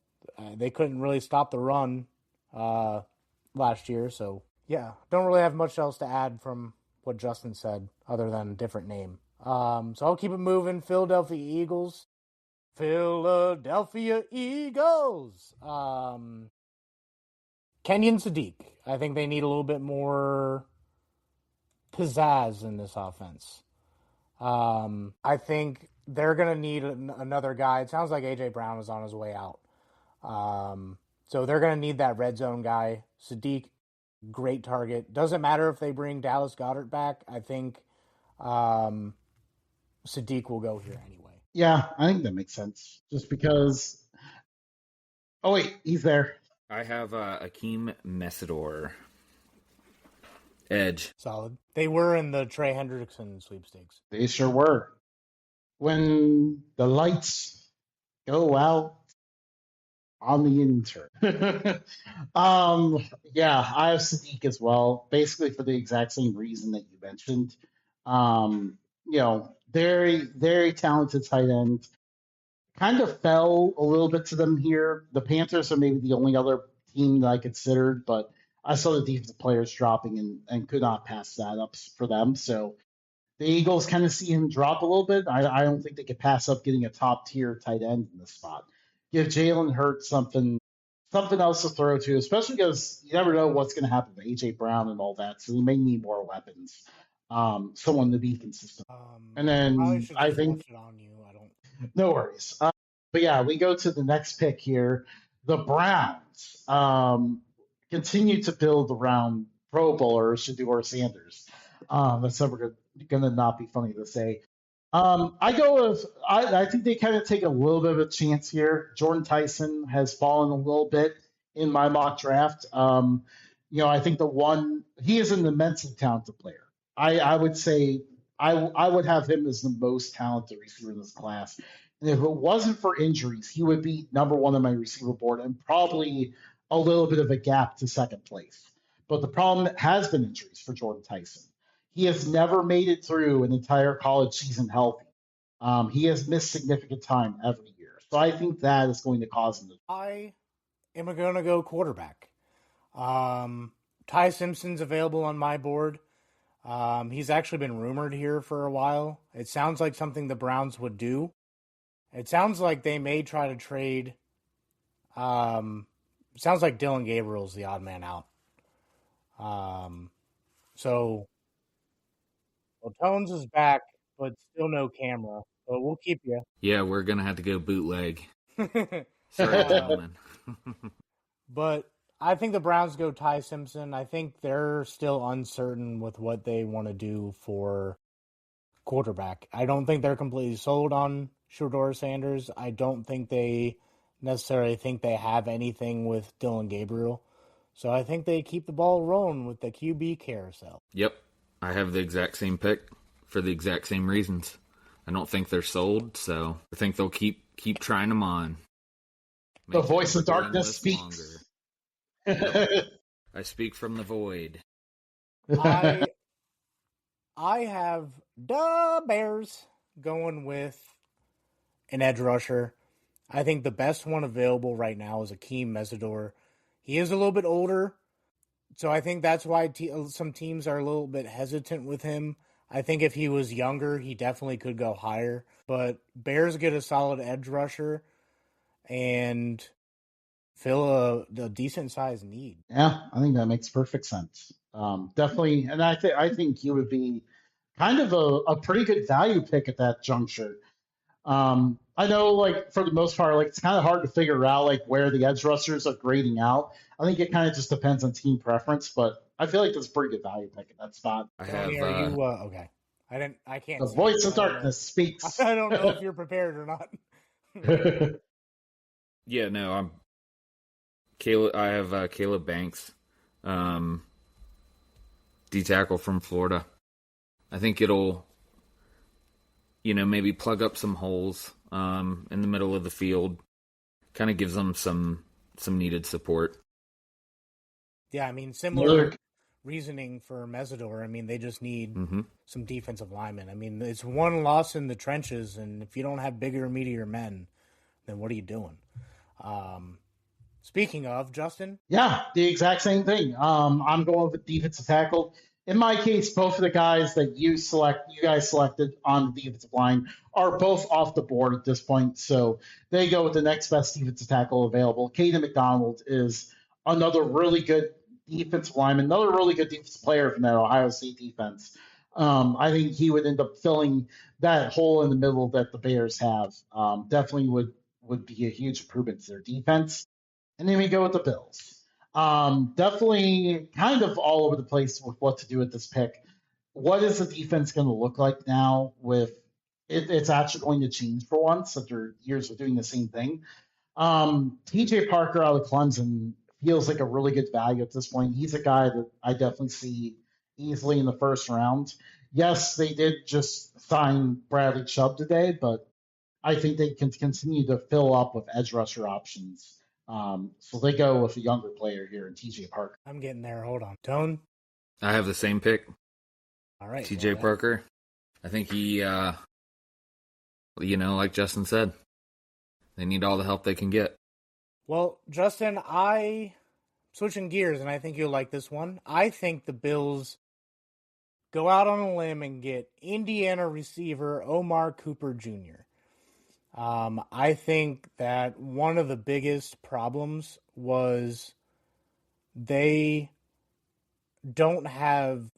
They couldn't really stop the run last year. So, yeah, don't really have much else to add from what Justin said other than different name. So I'll keep it moving. Philadelphia Eagles. Philadelphia Eagles. Kenyon Sadiq. I think they need a little bit more pizzazz in this offense. I think they're going to need another guy. It sounds like A.J. Brown is on his way out. So they're going to need that red zone guy. Sadiq, great target. Doesn't matter if they bring Dallas Goedert back. I think Sadiq will go here anyway. Yeah, I think that makes sense. Just because. Oh wait, he's there. I have Akeem Messidor. Edge. Solid. They were in the Trey Hendrickson sweepstakes. They sure were. When the lights go out on the intern. Yeah, I have Sadiq as well, basically for the exact same reason that you mentioned. Very, very talented tight end. Kind of fell a little bit to them here. The Panthers are maybe the only other team that I considered, but I saw the defensive players dropping and could not pass that up for them. So the Eagles kind of see him drop a little bit. I don't think they could pass up getting a top tier tight end in this spot. Give Jalen Hurts something else to throw to, especially because you never know what's going to happen with AJ Brown and all that. So they may need more weapons, someone to be consistent. And then I think it on you. I don't. No worries. But yeah, we go to the next pick here. The Browns continue to build around Pro Bowler Shedeur Sanders. That's never going to not be funny to say. I think they kind of take a little bit of a chance here. Jordan Tyson has fallen a little bit in my mock draft. I think he is an immensely talented player. I would say I would have him as the most talented receiver in this class. And if it wasn't for injuries, he would be number one on my receiver board and probably a little bit of a gap to second place. But the problem has been injuries for Jordan Tyson. He has never made it through an entire college season healthy. He has missed significant time every year. So I think that is going to cause him to. I am going to go quarterback. Ty Simpson's available on my board. He's actually been rumored here for a while. It sounds like something the Browns would do. It sounds like they may try to trade. Sounds like Dylan Gabriel's the odd man out. So Tones is back, but still no camera. But we'll keep you. Yeah, we're going to have to go bootleg. Sorry, gentlemen. But I think the Browns go Ty Simpson. I think they're still uncertain with what they want to do for quarterback. I don't think they're completely sold on Shedeur Sanders. I don't think they necessarily think they have anything with Dylan Gabriel. So I think they keep the ball rolling with the QB carousel. Yep. I have the exact same pick for the exact same reasons. I don't think they're sold, so I think they'll keep trying them on. The voice of darkness speaks. I speak from the void. I have the Bears going with an edge rusher. I think the best one available right now is Akeem Messidor. He is a little bit older, so I think that's why some teams are a little bit hesitant with him. I think if he was younger, he definitely could go higher. But Bears get a solid edge rusher and fill a decent-sized need. Yeah, I think that makes perfect sense. Definitely, and I think you would be kind of a pretty good value pick at that juncture. I know, like, for the most part, like, it's kind of hard to figure out, like, where the edge rushers are grading out. I think it kind of just depends on team preference, but I feel like that's a pretty good value pick at that spot. I have. Okay. I can't. The voice of darkness speaks. I don't know if you're prepared or not. Yeah, no, I'm. Caleb. I have Caleb Banks. D tackle from Florida. I think it'll, maybe plug up some holes in the middle of the field. Kind of gives them some needed support. Yeah, I mean, similar reasoning for Mesidor. I mean, they just need some defensive linemen. I mean, it's one loss in the trenches, and if you don't have bigger, meatier men, then what are you doing? Speaking of, Justin? Yeah, the exact same thing. I'm going with defensive tackle. In my case, both of the guys that you guys selected on the defensive line are both off the board at this point. So they go with the next best defensive tackle available. Caden McDonald is another really good defensive lineman, another really good defensive player from that Ohio State defense. I think he would end up filling that hole in the middle that the Bears have. Definitely would be a huge improvement to their defense. And then we go with the Bills. Definitely kind of all over the place with what to do with this pick. What is the defense going to look like now with it's actually going to change for once after years of doing the same thing? TJ Parker out of Clemson feels like a really good value at this point. He's a guy that I definitely see easily in the first round. Yes, they did just sign Bradley Chubb today, but I think they can continue to fill up with edge rusher options. So they go with a younger player here in TJ Parker. I'm getting there. Hold on. Tone? I have the same pick. All right. TJ Parker. I think he, like Justin said, they need all the help they can get. Well, Justin, switching gears, and I think you'll like this one. I think the Bills go out on a limb and get Indiana receiver Omar Cooper Jr. I think that one of the biggest problems was they don't have,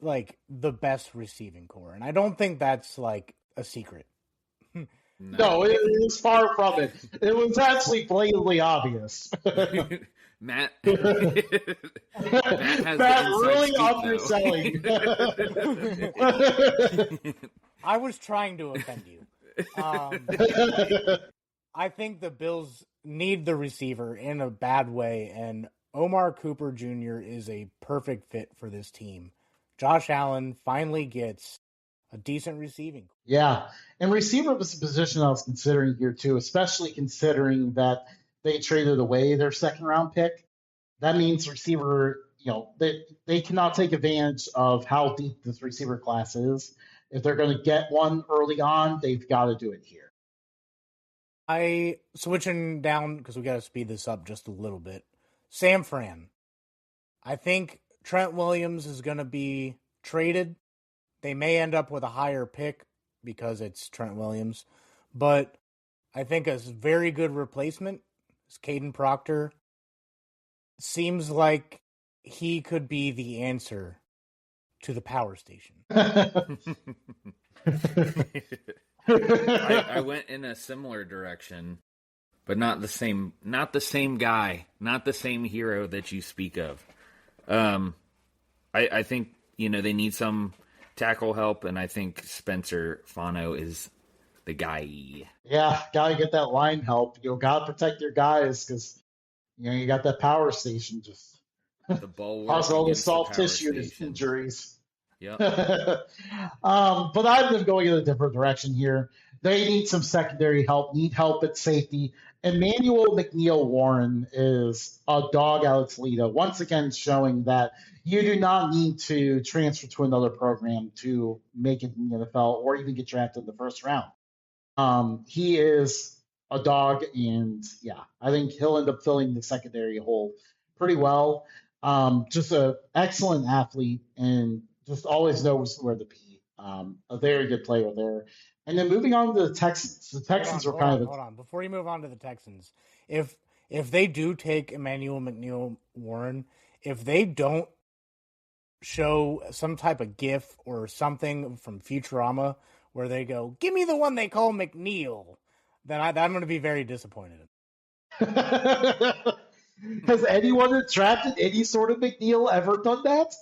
the best receiving core. And I don't think that's, a secret. No, it was far from it. It was actually blatantly obvious. Matt has really underselling. I was trying to offend you. I think the Bills need the receiver in a bad way, and Omar Cooper Jr. is a perfect fit for this team. Josh Allen finally gets a decent receiving. Yeah, and receiver was a position I was considering here too, especially considering that they traded away their second-round pick. That means receiver, they cannot take advantage of how deep this receiver class is. If they're going to get one early on, they've got to do it here. Switching down, because we got to speed this up just a little bit. Sam Fran. I think Trent Williams is going to be traded. They may end up with a higher pick because it's Trent Williams. But I think a very good replacement is Caden Proctor. Seems like he could be the answer to the power station. I went in a similar direction, but not the same guy, not the same hero that you speak of. I think, they need some tackle help, and I think Spencer Fano is the guy. Yeah, gotta get that line help. Gotta protect your guys because, you got that power station just the ball cause all the soft tissue injuries. Yeah. But I've been going in a different direction here. They need some secondary help, need help at safety. Emmanuel McNeil-Warren is a dog out of Toledo, once again showing that you do not need to transfer to another program to make it in the NFL or even get drafted in the first round. He is a dog, and I think he'll end up filling the secondary hole pretty well. Just an excellent athlete and just always knows where to be. A very good player there. And then moving on to the Texans. The Texans Hold on. Before you move on to the Texans, if they do take Emmanuel McNeil-Warren, if they don't show some type of GIF or something from Futurama where they go, "Give me the one they call McNeil," then I'm going to be very disappointed. Has anyone that's drafted any sort of McNeil ever done that?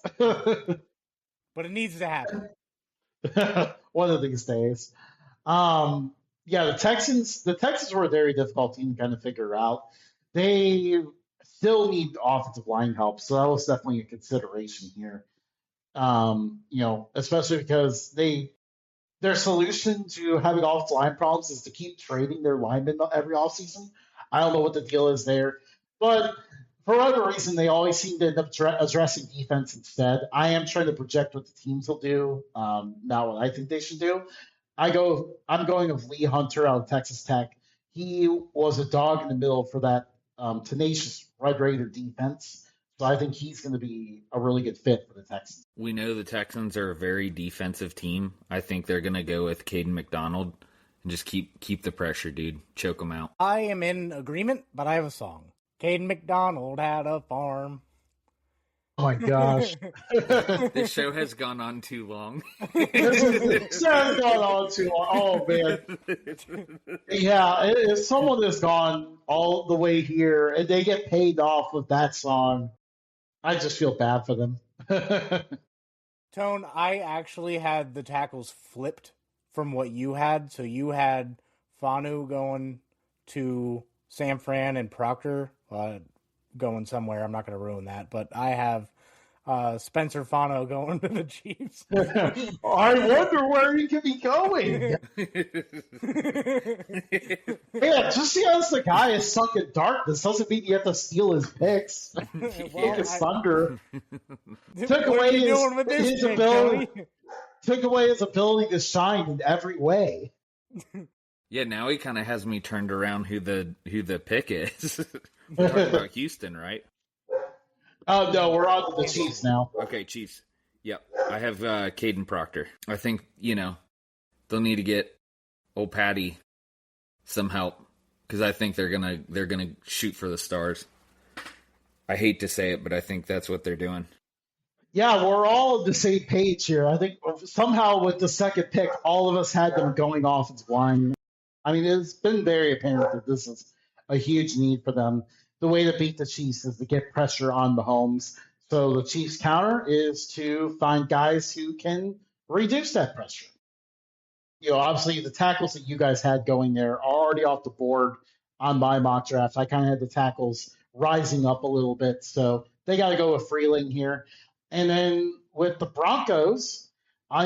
But it needs to happen. One of these days. The Texans were a very difficult team to kind of figure out. They still need offensive line help, so that was definitely a consideration here. Especially because their solution to having offensive line problems is to keep trading their linemen every offseason. I don't know what the deal is there, but for whatever reason, they always seem to end up addressing defense instead. I am trying to project what the teams will do, not what I think they should do. I'm going with Lee Hunter out of Texas Tech. He was a dog in the middle for that tenacious Red Raider defense. So I think he's going to be a really good fit for the Texans. We know the Texans are a very defensive team. I think they're going to go with Caden McDonald and just keep the pressure, dude. Choke them out. I am in agreement, but I have a song. Caden McDonald had a farm. Oh my gosh. This show has gone on too long. This show has gone on too long. Oh, man. Yeah, if someone has gone all the way here and they get paid off with that song, I just feel bad for them. Tone, I actually had the tackles flipped from what you had. So you had Fanu going to San Fran and Proctor going somewhere. I'm not going to ruin that. But I have Spencer Fano going to the Chiefs. I wonder where he could be going. Yeah, just because the guy is sunk in darkness doesn't mean you have to steal his picks. Take his thunder. Took away his ability. Took away his ability to shine in every way. Yeah, now he kind of has me turned around who the pick is. We're talking about Houston, right? Oh, no, we're on to the Chiefs now. Okay, Chiefs. Yep. I have Caden Proctor. I think, they'll need to get old Patty some help because I think they're gonna shoot for the stars. I hate to say it, but I think that's what they're doing. Yeah, we're all on the same page here. I think somehow with the second pick, all of us had them going offensive line. I mean, it's been very apparent that this is a huge need for them. The way to beat the Chiefs is to get pressure on Mahomes. So the Chiefs' counter is to find guys who can reduce that pressure. Obviously the tackles that you guys had going there are already off the board on my mock draft. I kind of had the tackles rising up a little bit, so they got to go with Freeling here. And then with the Broncos,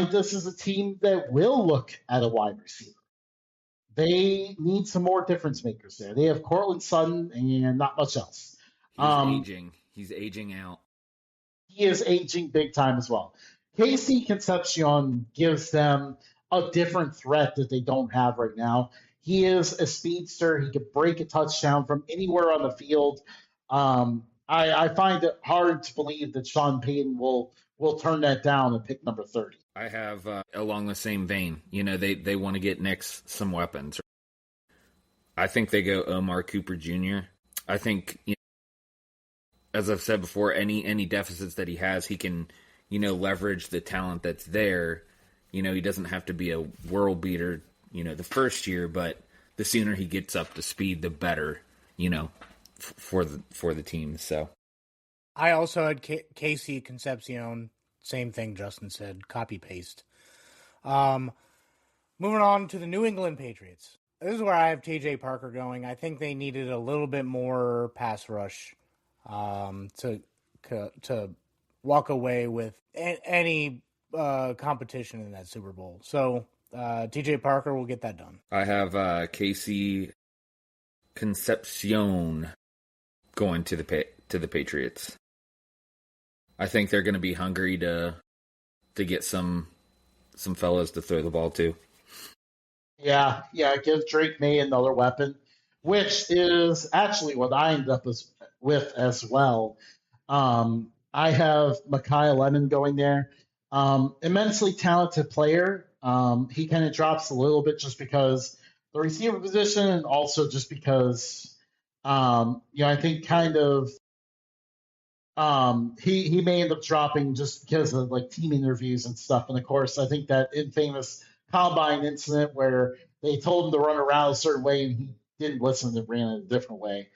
this is a team that will look at a wide receiver. They need some more difference makers there. They have Cortland Sutton and not much else. He's aging. He's aging out. He is aging big time as well. Casey Concepcion gives them a different threat that they don't have right now. He is a speedster. He could break a touchdown from anywhere on the field. I find it hard to believe that Sean Payton will turn that down and pick number 30. I have along the same vein. They want to get Knicks some weapons. I think they go Omar Cooper Jr. I think, as I've said before, any deficits that he has, he can, leverage the talent that's there. He doesn't have to be a world beater, the first year, but the sooner he gets up to speed, the better, for the team. So, I also had Casey Concepcion. Same thing Justin said. Copy paste. Moving on to the New England Patriots. This is where I have TJ Parker going. I think they needed a little bit more pass rush to walk away with any competition in that Super Bowl. So TJ Parker will get that done. I have Casey Concepcion going to the Patriots. I think they're going to be hungry to get some fellas to throw the ball to. Yeah, give Drake May another weapon, which is actually what I ended up with as well. I have Micaiah Lemon going there. Immensely talented player. He kind of drops a little bit just because the receiver position and also just because, I think kind of he may end up dropping just because of like team interviews and stuff. And of course, I think that infamous combine incident where they told him to run around a certain way and he didn't listen and ran in a different way.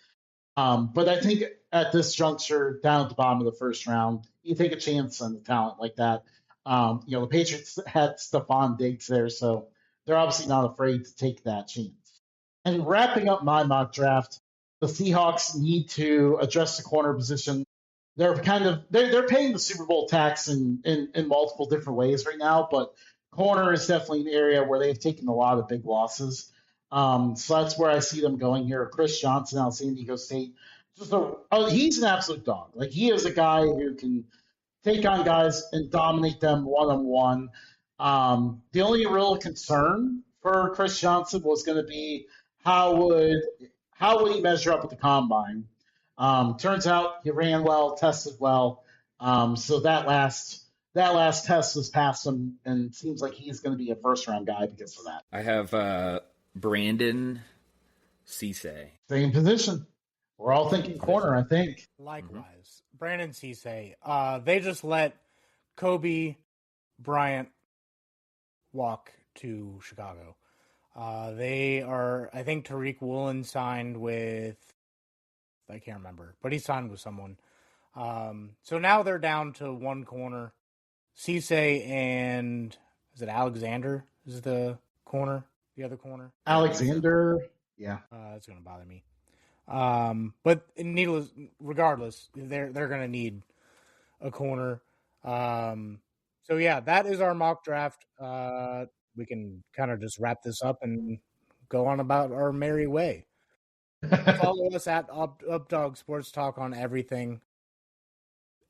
But I think at this juncture, down at the bottom of the first round, you take a chance on the talent like that. The Patriots had Stephon Diggs there, so they're obviously not afraid to take that chance. And wrapping up my mock draft, the Seahawks need to address the corner position. they're paying the Super Bowl tax in multiple different ways right now, but corner is definitely an area where they've taken a lot of big losses. So that's where I see them going here. Chris Johnson out of San Diego State, he's an absolute dog. Like he is a guy who can take on guys and dominate them one on one. The only real concern for Chris Johnson was going to be how would how would he measure up at the combine. Turns out he ran well, tested well. So that last test was past him, and it seems like he's going to be a first round guy because of that. I have Brandon Cisse. Same position. We're all thinking corner, I think. Likewise. Brandon Cisse. They just let Kobe Bryant walk to Chicago. I think Tariq Woolen signed with, I can't remember, but he signed with someone. So now they're down to one corner. Cisse and, is it Alexander is the other corner? Alexander, yeah. That's going to bother me. But regardless, they're going to need a corner. So yeah, that is our mock draft. We can kind of just wrap this up and go on about our merry way. Follow us at Updog Sports Talk on everything.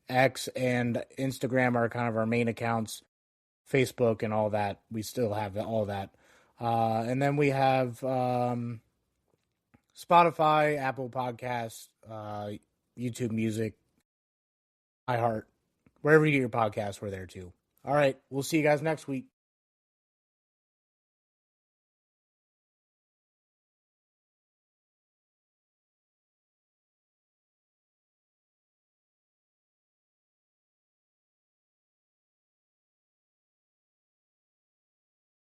X and Instagram are kind of our main accounts. Facebook and all that. We still have all that. And then we have Spotify, Apple Podcasts, YouTube Music, iHeart. Wherever you get your podcasts, we're there too. All right, we'll see you guys next week.